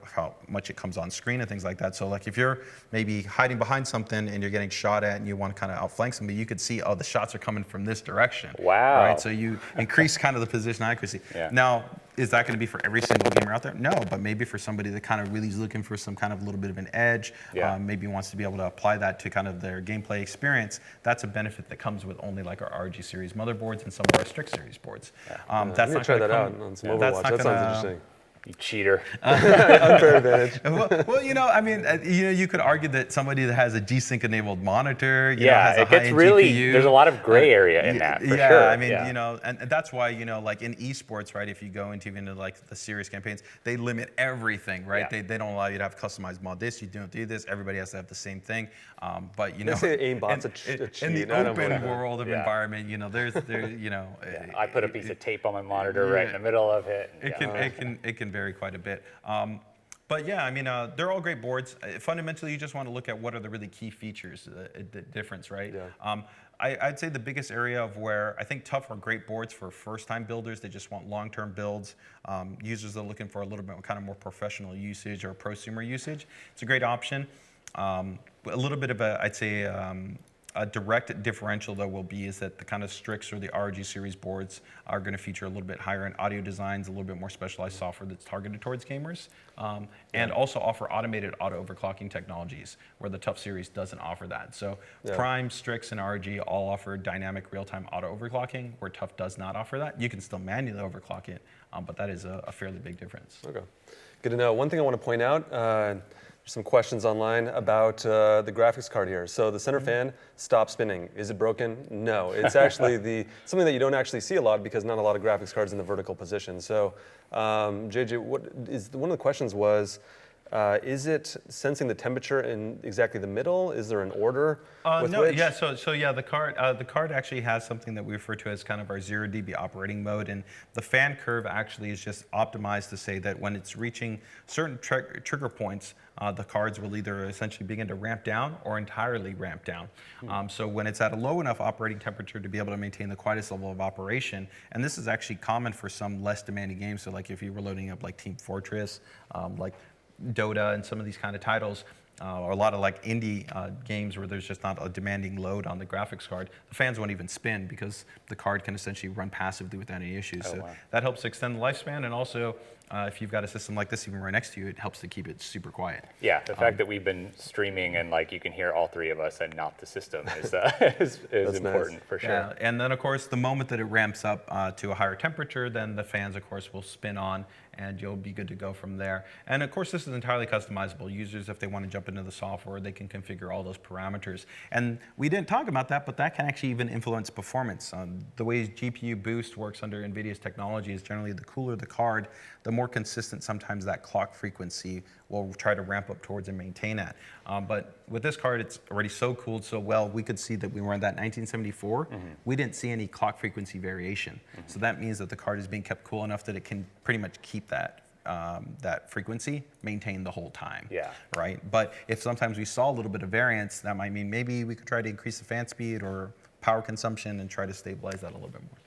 much it comes on screen and things like that. So like if you're maybe hiding behind something and you're getting shot at and you want to kind of outflank somebody, you could see, oh, the shots are coming from this direction. Wow. Right? So you increase kind of the position accuracy. Now, is that going to be for every single gamer out there? No, but maybe for somebody that kind of really is looking for some kind of little bit of an edge, maybe wants to be able to apply that to kind of their gameplay experience, that's a benefit that comes with only like our RG series motherboards and some of our Strix series boards. That's not try that out on some Overwatch. That sounds interesting. You cheater. Unfair advantage. Well, you know, I mean, you know, you could argue that somebody that has a G-Sync enabled monitor, you know, has a high-end GPU. There's a lot of gray area in that, for sure. I mean, you know, and that's why, you know, like in esports, right, if you go into even like the serious campaigns, they limit everything, right? They don't allow you to have customized mod this, you don't do this, everybody has to have the same thing. But, you know, they say aimbot's a cheat. In the open world of environment, you know, there's you know. I put a piece of tape on my monitor right in the middle of it. It can vary quite a bit. But yeah, I mean, they're all great boards. Fundamentally, you just want to look at what are the really key features, the difference, right? I'd say the biggest area of where I think TUF are great boards for first-time builders. They just want long-term builds. Users that are looking for a little bit kind of more professional usage or prosumer usage. It's a great option. A little bit of I'd say, a direct differential, though, will be is that the kind of Strix or the RG series boards are going to feature a little bit higher in audio designs, a little bit more specialized software that's targeted towards gamers, and also offer automated auto overclocking technologies, where the TUF series doesn't offer that. So Prime, Strix, and RG all offer dynamic real-time auto overclocking, where TUF does not offer that. You can still manually overclock it, but that is a fairly big difference. Okay, good to know. One thing I want to point out, some questions online about the graphics card here. So the center fan stopped spinning. Is it broken? No. It's actually something that you don't actually see a lot because not a lot of graphics cards in the vertical position. So JJ, one of the questions was, is it sensing the temperature in exactly the middle? Is there an order? No, yeah. So yeah, the card actually has something that we refer to as kind of our 0 dB operating mode, and the fan curve actually is just optimized to say that when it's reaching certain trigger points, the cards will either essentially begin to ramp down or entirely ramp down. So when it's at a low enough operating temperature to be able to maintain the quietest level of operation, and this is actually common for some less demanding games. So like if you were loading up like Team Fortress, like Dota and some of these kind of titles, or a lot of like indie games where there's just not a demanding load on the graphics card, the fans won't even spin because the card can essentially run passively without any issues. That helps extend the lifespan, and also if you've got a system like this even right next to you, it helps to keep it super quiet. Yeah, the fact that we've been streaming and like you can hear all three of us and not the system is, is important nice. for sure. Yeah, and then of course the moment that it ramps up to a higher temperature, then the fans of course will spin on and you'll be good to go from there. And of course this is entirely customizable. Users, if they want to jump into the software, they can configure all those parameters. And we didn't talk about that, but that can actually even influence performance. The way GPU boost works under NVIDIA's technology is generally the cooler the card, the more consistent sometimes that clock frequency will try to ramp up towards and maintain at. But with this card, it's already so cooled so well, we could see that we were in that 1974. We didn't see any clock frequency variation. So that means that the card is being kept cool enough that it can pretty much keep that that frequency maintained the whole time. Yeah. Right. But if sometimes we saw a little bit of variance, that might mean maybe we could try to increase the fan speed or power consumption and try to stabilize that a little bit more.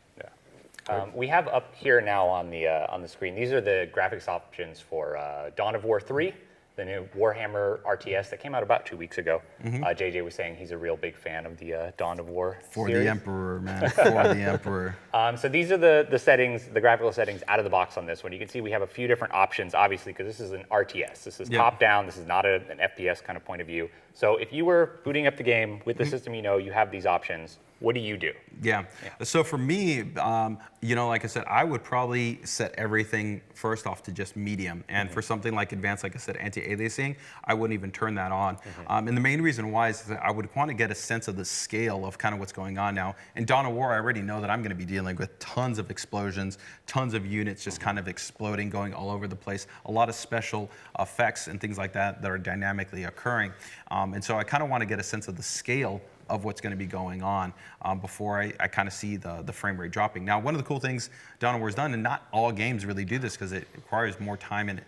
We have up here now on the screen, these are the graphics options for Dawn of War 3, the new Warhammer RTS that came out about 2 weeks ago. JJ was saying he's a real big fan of the Dawn of War For series. the Emperor, man. For the Emperor. So these are the settings, the graphical settings out of the box on this one. You can see we have a few different options, obviously, because this is an RTS. This is top down. This is not an FPS kind of point of view. So if you were booting up the game with the system, you have these options. What do you do? Yeah. So for me, like I said, I would probably set everything first off to just medium. And for something like advanced, like I said, anti-aliasing, I wouldn't even turn that on. And the main reason why is that I would want to get a sense of the scale of kind of what's going on now. In Dawn of War, I already know that I'm going to be dealing with tons of explosions, tons of units just kind of exploding, going all over the place, a lot of special effects and things like that that are dynamically occurring. And so I kind of want to get a sense of the scale of what's going to be going on before I kind of see the frame rate dropping. Now, one of the cool things Dawn of War's done, and not all games really do this because it requires more time and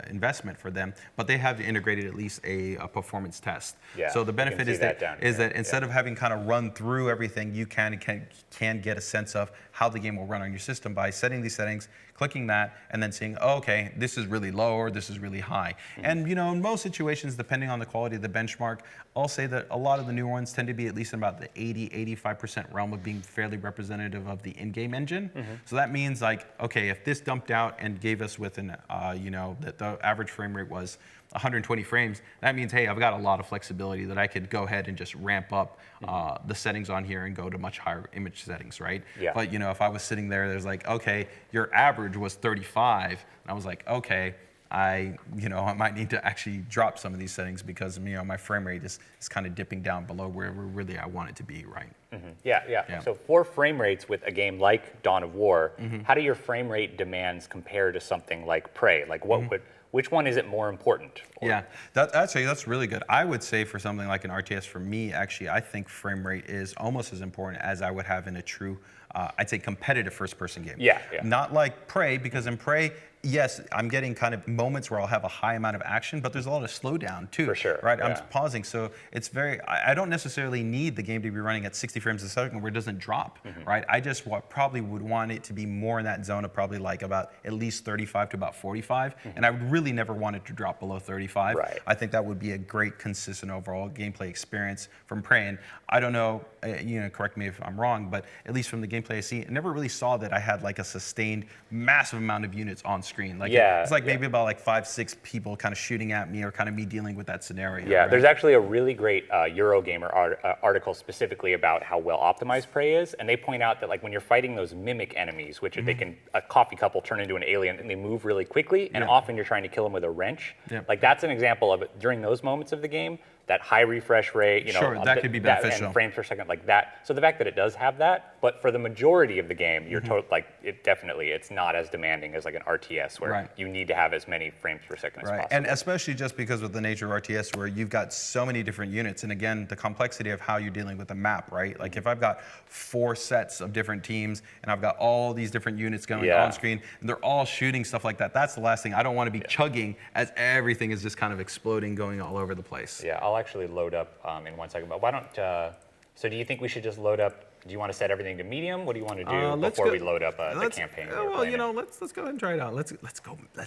investment for them, but they have integrated at least a performance test. Yeah, so the benefit is that instead of of having kind of run through everything, you can get a sense of how the game will run on your system by setting these settings, clicking that, and then seeing, oh, okay, this is really low or this is really high. And in most situations, depending on the quality of the benchmark, I'll say that a lot of the newer ones tend to be at least in about the 80-85% realm of being fairly representative of the in-game engine. So that means like, okay, if this dumped out and gave us with an, that the average frame rate was 120 frames, that means, hey, I've got a lot of flexibility that I could go ahead and just ramp up the settings on here and go to much higher image settings, right? Yeah. But, if I was sitting there, there's like, okay, your average was 35, and I was like, okay, I might need to actually drop some of these settings because, my frame rate is kind of dipping down below where really I want it to be, right? Yeah. So for frame rates with a game like Dawn of War, how do your frame rate demands compare to something like Prey? Like which one is it more important? Yeah, that's really good. I would say for something like an RTS, for me, actually, I think frame rate is almost as important as I would have in a true, I'd say, competitive first-person game. Yeah. Not like Prey, because in Prey, yes, I'm getting kind of moments where I'll have a high amount of action, but there's a lot of slowdown too. For sure. Right? Yeah. I'm pausing, so it's I don't necessarily need the game to be running at 60 frames a second where it doesn't drop, right? I just probably would want it to be more in that zone of probably like about at least 35 to about 45, and I would really never want it to drop below 35. Right. I think that would be a great, consistent overall gameplay experience from Prey. And I don't know, correct me if I'm wrong, but at least from the gameplay I see, I never really saw that I had like a sustained massive amount of units on screen. Like it's like maybe about like 5-6 people kind of shooting at me or kind of me dealing with that scenario. Yeah, right? There's actually a really great Eurogamer article specifically about how well optimized Prey is, and they point out that like when you're fighting those mimic enemies, which they can, a coffee cup will turn into an alien and they move really quickly, and often you're trying to kill them with a wrench. Like that's an example of it during those moments of the game. That high refresh rate, Sure, that could be beneficial. And frames per second like that. So the fact that it does have that, but for the majority of the game, you're it's not as demanding as like an RTS where you need to have as many frames per second as possible. And especially just because of the nature of RTS where you've got so many different units, and again, the complexity of how you're dealing with the map, right? Like if I've got 4 sets of different teams and I've got all these different units going on screen and they're all shooting stuff like that, that's the last thing. I don't want to be chugging as everything is just kind of exploding, going all over the place. Yeah, I'll actually load up in 1 second, but why don't, so do you think we should just load up, do you want to set everything to medium? What do you want to do before we load up the campaign? Well, let's go ahead and try it out. Let's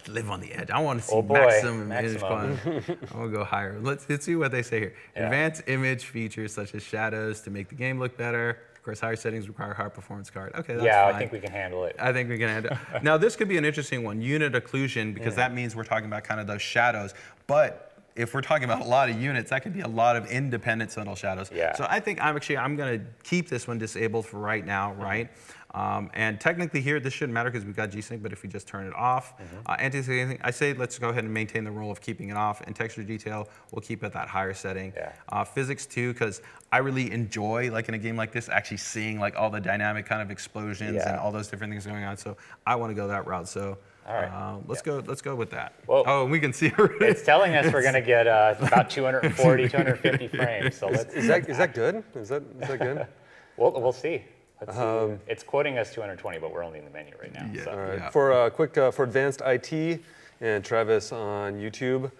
live on the edge. I want to see Oh boy, maximum image quality. I want to go higher. Let's see what they say here. Yeah. Advanced image features such as shadows to make the game look better. Of course, higher settings require higher performance card. Okay, that's Yeah, fine. I think we can handle it. I think we can handle it. Now, this could be an interesting one, unit occlusion, because that means we're talking about kind of those shadows. But if we're talking about a lot of units, that could be a lot of independent subtle shadows. Yeah. So I think I'm going to keep this one disabled for right now, right? And technically here, this shouldn't matter because we've got G-Sync, but if we just turn it off, anti-aliasing, I say let's go ahead and maintain the role of keeping it off. And texture detail, we'll keep at that higher setting. Yeah. Physics too, because I really enjoy, like in a game like this, actually seeing like all the dynamic kind of explosions and all those different things going on. So I want to go that route. So all right. Let's go with that. Well, oh, and we can see it's telling us we're going to get about 240, 250 frames. So let's. Is that good? Is that good? We'll see. Let's see. It's quoting us 220, but we're only in the menu right now. Yeah. So. All right. For quick for advanced IT and Travis on YouTube,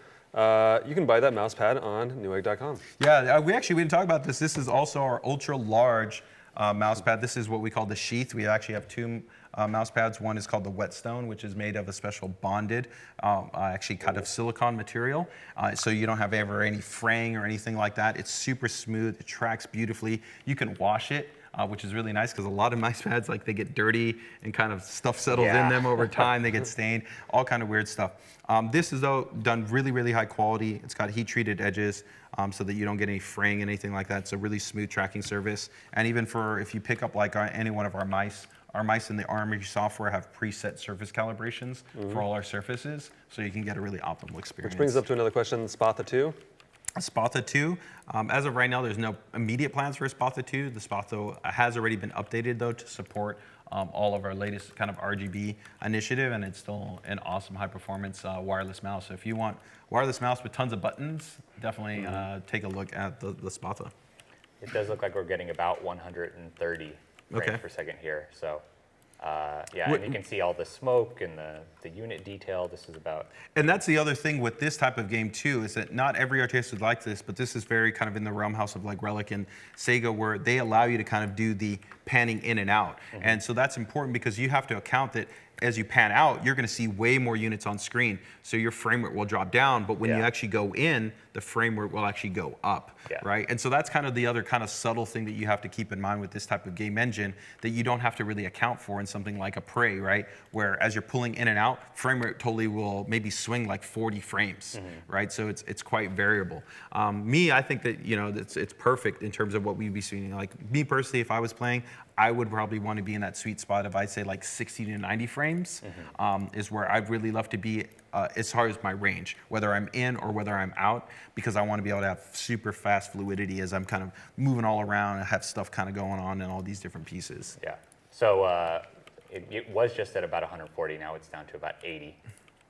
you can buy that mouse pad on Newegg.com. Yeah, we didn't talk about this. This is also our ultra large mouse pad. This is what we call the sheath. We actually have two mouse pads. One is called the Whetstone, which is made of a special bonded, actually kind of silicone material. So you don't have ever any fraying or anything like that. It's super smooth. It tracks beautifully. You can wash it. Which is really nice because a lot of mouse pads, like they get dirty and kind of stuff settles in them over time. They get stained, all kind of weird stuff. This is though done really, really high quality. It's got heat treated edges so that you don't get any fraying, anything like that. It's a really smooth tracking surface. And even for if you pick up like any one of our mice in the Armory software have preset surface calibrations for all our surfaces, so you can get a really optimal experience. Which brings up to another question, Spatha 2. Spatha 2, as of right now, there's no immediate plans for Spatha 2. The Spatha has already been updated, though, to support all of our latest kind of RGB initiative, and it's still an awesome high-performance wireless mouse. So if you want wireless mouse with tons of buttons, definitely take a look at the Spatha. It does look like we're getting about 130 frames per second here. So. Yeah, and you can see all the smoke and the unit detail. This is about. And that's the other thing with this type of game too, is that not every RTS would like this, but this is very kind of in the realm house of like Relic and Sega, where they allow you to kind of do the panning in and out. And so that's important because you have to account that as you pan out, you're going to see way more units on screen. So your frame rate will drop down, but when you actually go in, the frame rate will actually go up, right? And so that's kind of the other kind of subtle thing that you have to keep in mind with this type of game engine that you don't have to really account for in something like a Prey, right? Where as you're pulling in and out, frame rate totally will maybe swing like 40 frames, right? So it's quite variable. I think that, you know, it's perfect in terms of what we'd be seeing. Like me personally, if I was playing, I would probably want to be in that sweet spot of, I'd say, like 60 to 90 frames is where I'd really love to be as far as my range, whether I'm in or whether I'm out, because I want to be able to have super fast fluidity as I'm kind of moving all around and have stuff kind of going on in all these different pieces. Yeah. So it was just at about 140. Now it's down to about 80.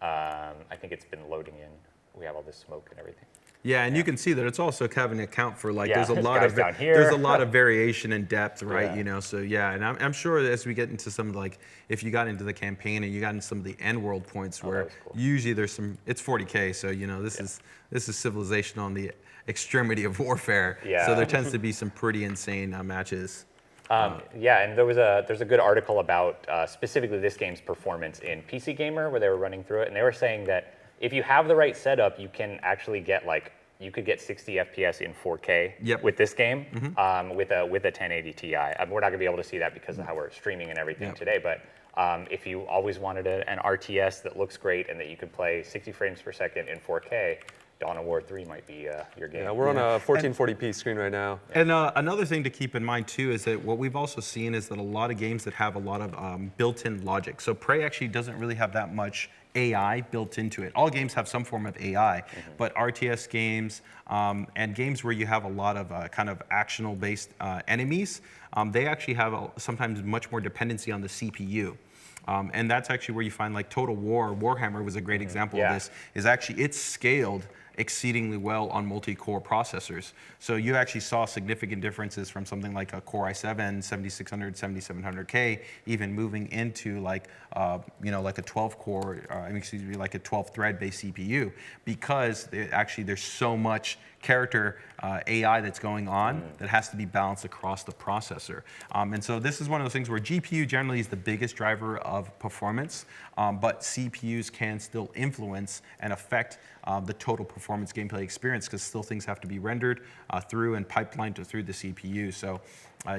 I think it's been loading in. We have all this smoke and everything. Yeah, and you can see that it's also having an account for like Yeah, there's a lot of down here. there's a lot of variation in depth, right? Yeah. You know, so yeah, and I'm sure as we get into some like if you got into the campaign and you got into some of the end world points where cool. usually there's some it's 40K, so you know this is civilization on the extremity of warfare. Yeah. So there tends to be some pretty insane matches. Yeah, and there's a good article about specifically this game's performance in PC Gamer where they were running through it, and they were saying that if you have the right setup, you can actually get you could get 60 FPS in 4K with this game with a 1080 Ti. We're not gonna be able to see that because of how we're streaming and everything today, but if you always wanted an RTS that looks great and that you could play 60 frames per second in 4K, Dawn of War 3 might be your game. Yeah, we're on a 1440p screen right now. And another thing to keep in mind too is that what we've also seen is that a lot of games that have a lot of built-in logic. So Prey actually doesn't really have that much AI built into it. All games have some form of AI, but RTS games and games where you have a lot of kind of actional-based enemies, they actually have sometimes much more dependency on the CPU. And that's actually where you find like Total War, Warhammer was a great example of this, is actually it's scaled exceedingly well on multi-core processors. So you actually saw significant differences from something like a Core i7, 7600, 7700K, even moving into like, like a 12-core, like a 12-thread-based CPU, because there's so much character AI that's going on that has to be balanced across the processor. And so this is one of those things where GPU generally is the biggest driver of performance, but CPUs can still influence and affect the total performance performance gameplay experience because still things have to be rendered through and pipelined through the CPU. So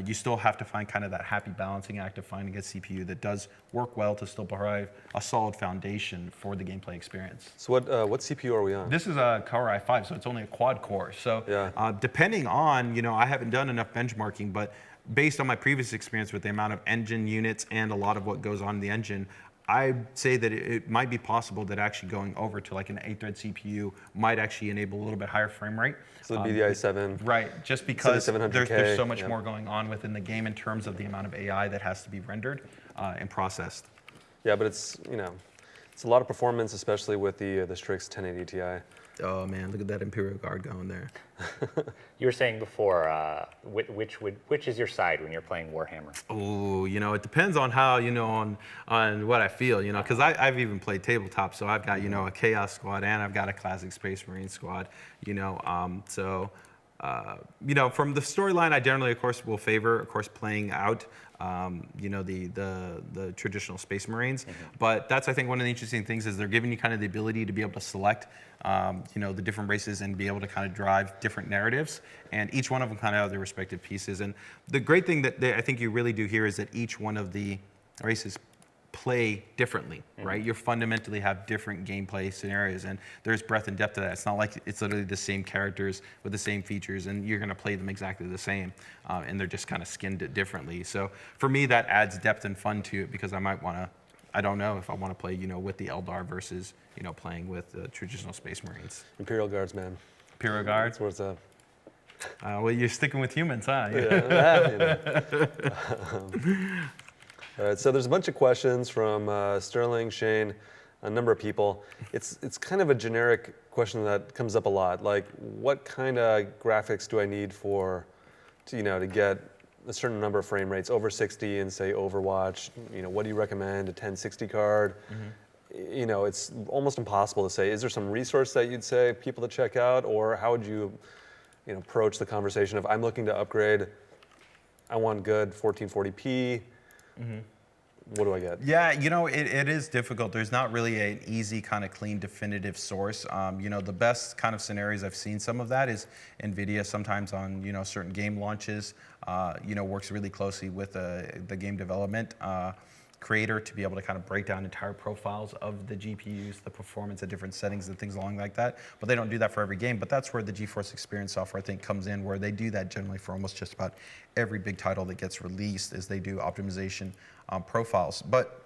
you still have to find kind of that happy balancing act of finding a CPU that does work well to still provide a solid foundation for the gameplay experience. So what CPU are we on? This is a Core i5, so it's only a quad core. So Yeah. depending on, I haven't done enough benchmarking, but based on my previous experience with the amount of engine units and a lot of what goes on in the engine, I'd say that it might be possible that actually going over to like an 8-thread CPU might actually enable a little bit higher frame rate. So it'd be the i7. Right, just because 7700K, there's so much yep. more going on within the game in terms of the amount of AI that has to be rendered and processed. Yeah, but it's it's a lot of performance, especially with the Strix 1080 Ti. Oh man, look at that Imperial Guard going there. You were saying before, which is your side when you're playing Warhammer? Oh, it depends on how, on what I feel, because I've even played tabletop, so I've got, a Chaos Squad and I've got a Classic Space Marine Squad, from the storyline, I generally, of course, will favor, of course, playing out, the traditional Space Marines. Mm-hmm. But that's, I think, one of the interesting things is they're giving you kind of the ability to be able to select, the different races and be able to kind of drive different narratives. And each one of them kind of have their respective pieces. And the great thing that I think you really do here is that each one of the races play differently, right? You fundamentally have different gameplay scenarios, and there's breadth and depth to that. It's not like it's literally the same characters with the same features, and you're going to play them exactly the same, and they're just kind of skinned it differently. So for me, that adds depth and fun to it because I might want to, I don't know if I want to play, with the Eldar versus, playing with the traditional Space Marines. Imperial Guards, man. Imperial Guards? That's what's up. Well, you're sticking with humans, huh? Yeah. All right, so there's a bunch of questions from Sterling, Shane, a number of people. It's kind of a generic question that comes up a lot. Like, what kind of graphics do I need to get a certain number of frame rates over 60 in, say, Overwatch? What do you recommend? A 1060 card? Mm-hmm. It's almost impossible to say. Is there some resource that you'd say people to check out, or how would you, approach the conversation of I'm looking to upgrade, I want good 1440p. Mm-hmm. What do I get? Yeah, it is difficult. There's not really an easy kind of clean definitive source. The best kind of scenarios I've seen some of that is NVIDIA sometimes on, certain game launches, works really closely with the game development creator to be able to kind of break down entire profiles of the GPUs, the performance at different settings and things along like that. But they don't do that for every game. But that's where the GeForce Experience software, I think, comes in, where they do that generally for almost just about every big title that gets released, is they do optimization profiles. But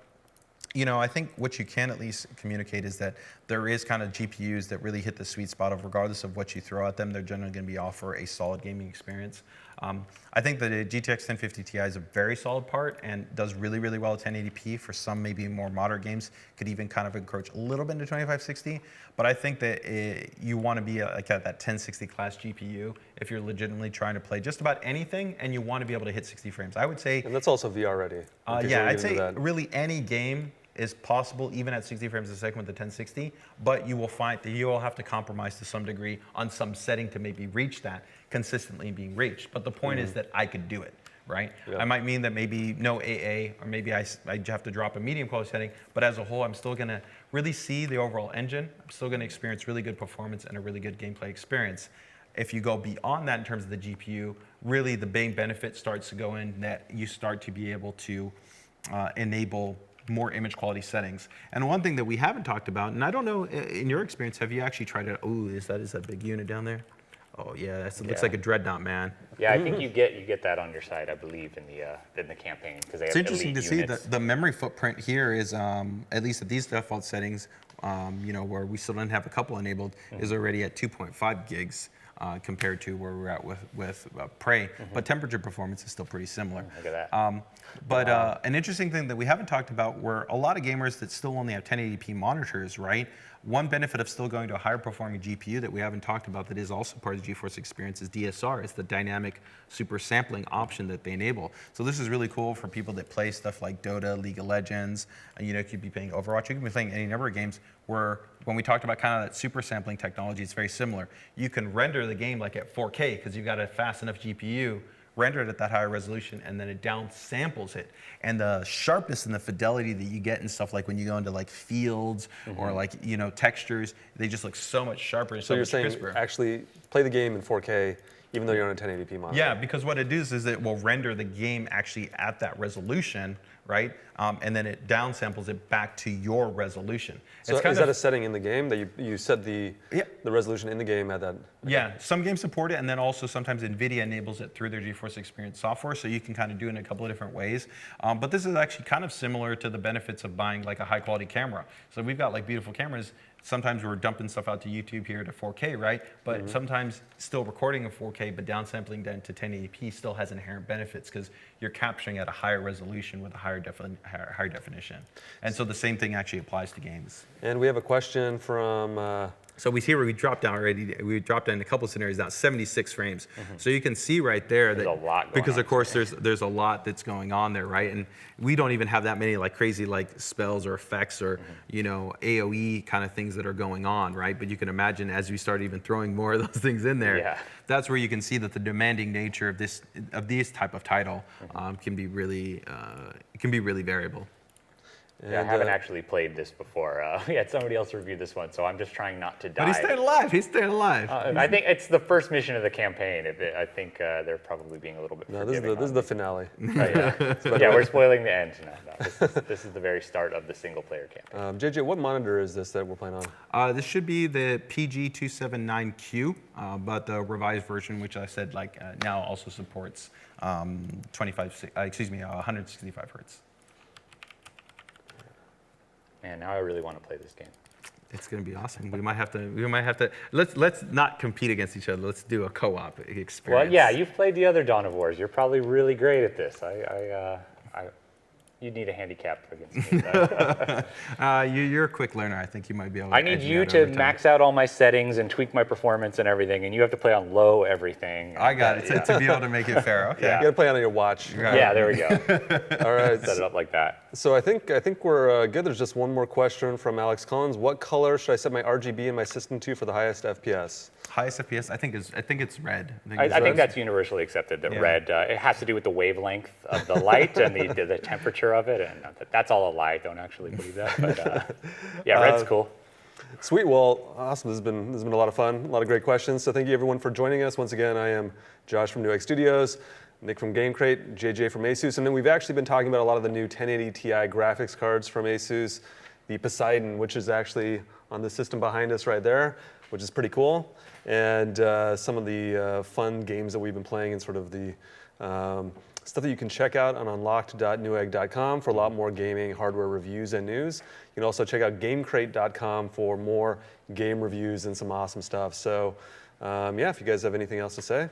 I think what you can at least communicate is that there is kind of GPUs that really hit the sweet spot of, regardless of what you throw at them, they're generally going to offer a solid gaming experience. I think that the GTX 1050 Ti is a very solid part and does really, really well at 1080p. For some maybe more moderate games, could even kind of encroach a little bit into 2560. But I think that you want to be like at that 1060 class GPU if you're legitimately trying to play just about anything and you want to be able to hit 60 frames. I would say, and that's also VR ready. Yeah, I'd say really any game is possible even at 60 frames a second with the 1060, but you will find that you will have to compromise to some degree on some setting to maybe reach that consistently being reached. But the point is that I could do it, right? Yeah. I might mean that maybe no AA, or maybe I have to drop a medium quality setting, but as a whole, I'm still gonna really see the overall engine. I'm still gonna experience really good performance and a really good gameplay experience. If you go beyond that in terms of the GPU, really the main benefit starts to go in that you start to be able to enable more image quality settings. And one thing that we haven't talked about, and I don't know, in your experience, have you actually tried it? Oh, is that big unit down there? Oh yeah, it looks like a dreadnought, man. Yeah, I think you get that on your side, I believe, in the campaign, because they have It's interesting to see units. that the memory footprint here is, at least at these default settings, where we still don't have a couple enabled, is already at 2.5 gigs. Compared to where we're at with Prey, but temperature performance is still pretty similar. Look at that. An interesting thing that we haven't talked about were a lot of gamers that still only have 1080p monitors, right? One benefit of still going to a higher performing GPU that we haven't talked about that is also part of the GeForce Experience is DSR. It's the dynamic super sampling option that they enable. So this is really cool for people that play stuff like Dota, League of Legends, and you could be playing Overwatch, you could be playing any number of games where when we talked about kind of that super sampling technology, it's very similar. You can render the game like at 4K because you've got a fast enough GPU, render it at that higher resolution, and then it down samples it. And the sharpness and the fidelity that you get and stuff like when you go into like fields or like, you know, textures, they just look so much sharper and So so you're much saying crisper. actually play the game in 4K even though you're on a 1080p monitor? Yeah, because what it does is it will render the game actually at that resolution, right? And then it downsamples it back to your resolution. So is that a setting in the game that you set the Yeah. the resolution in the game at that? Yeah, some games support it, and then also sometimes NVIDIA enables it through their GeForce Experience software, so you can kind of do it in a couple of different ways. But this is actually kind of similar to the benefits of buying like a high quality camera. So we've got like beautiful cameras. Sometimes we're dumping stuff out to YouTube here to 4K, right? But sometimes still recording in 4K, but downsampling down to 1080p still has inherent benefits because you're capturing at a higher resolution with a higher definition. And so the same thing actually applies to games. And we have a question from. So we see where we dropped down already. We dropped down in a couple of scenarios down 76 frames. So you can see right there There's that a lot going because on of course there's a lot that's going on there, right? And we don't even have that many like crazy like spells or effects or you know AOE kind of things that are going on, right? But you can imagine as we start even throwing more of those things in there, that's where you can see that the demanding nature of this type of title can be really variable. Yeah, I haven't actually played this before. We had somebody else review this one, so I'm just trying not to die. But he's staying alive. He's staying alive. I think it's the first mission of the campaign. I think they're probably being a little bit. No, this is the finale. Yeah, we're spoiling the end. No, this is the very start of the single-player campaign. JJ, what monitor is this that we're playing on? This should be the PG279Q, but the revised version, which I said now also supports 165 hertz. Man, now I really want to play this game. It's going to be awesome. We might have to. Let's not compete against each other. Let's do a co-op experience. Well, yeah, you've played the other Dawn of Wars. You're probably really great at this. You'd need a handicap against me. You're a quick learner. I think you might be able to. I need you to max out all my settings and tweak my performance and everything, and you have to play on low everything. I got it to be able to make it fair. Okay. You got to play on your watch. Yeah, there we go. All right. Set it up like that. So I think we're good. There's just one more question from Alex Collins. What color should I set my RGB in my system to for the highest FPS? Highest FPS, I think it's red. I think that's universally accepted. That red, it has to do with the wavelength of the light and the temperature of it, and that's all a lie. Don't actually believe that, but yeah, red's cool. Sweet. Well, awesome. This has been a lot of fun. A lot of great questions. So thank you everyone for joining us. Once again, I am Josh from Newegg Studios, Nick from GameCrate, JJ from ASUS, and then we've actually been talking about a lot of the new 1080 Ti graphics cards from ASUS, the Poseidon, which is actually on the system behind us right there, which is pretty cool, and some of the fun games that we've been playing and sort of the stuff that you can check out on unlocked.newegg.com for a lot more gaming hardware reviews and news. You can also check out GameCrate.com for more game reviews and some awesome stuff. So yeah, if you guys have anything else to say.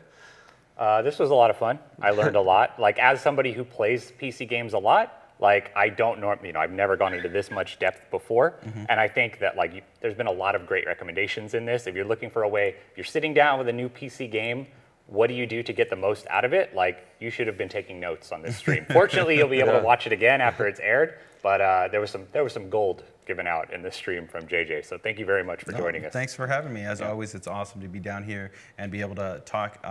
This was a lot of fun. I learned a lot. Like, as somebody who plays PC games a lot, like, I don't normally, I've never gone into this much depth before. And I think that there's been a lot of great recommendations in this. If you're looking for a way, if you're sitting down with a new PC game, what do you do to get the most out of it? Like, you should have been taking notes on this stream. Fortunately, you'll be able to watch it again after it's aired. But there was some gold given out in this stream from JJ. So thank you very much for joining us. Thanks for having me. As always, it's awesome to be down here and be able to talk,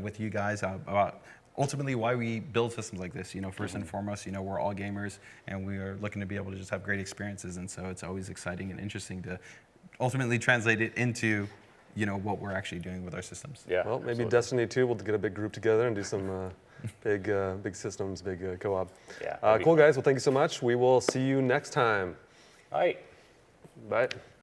with you guys about ultimately why we build systems like this. First and foremost, we're all gamers and we are looking to be able to just have great experiences. And so it's always exciting and interesting to ultimately translate it into what we're actually doing with our systems. Yeah. Well, maybe Destiny 2, we'll get a big group together and do some big systems, big co-op. Yeah. Cool, guys. Well, thank you so much. We will see you next time. All right. Bye.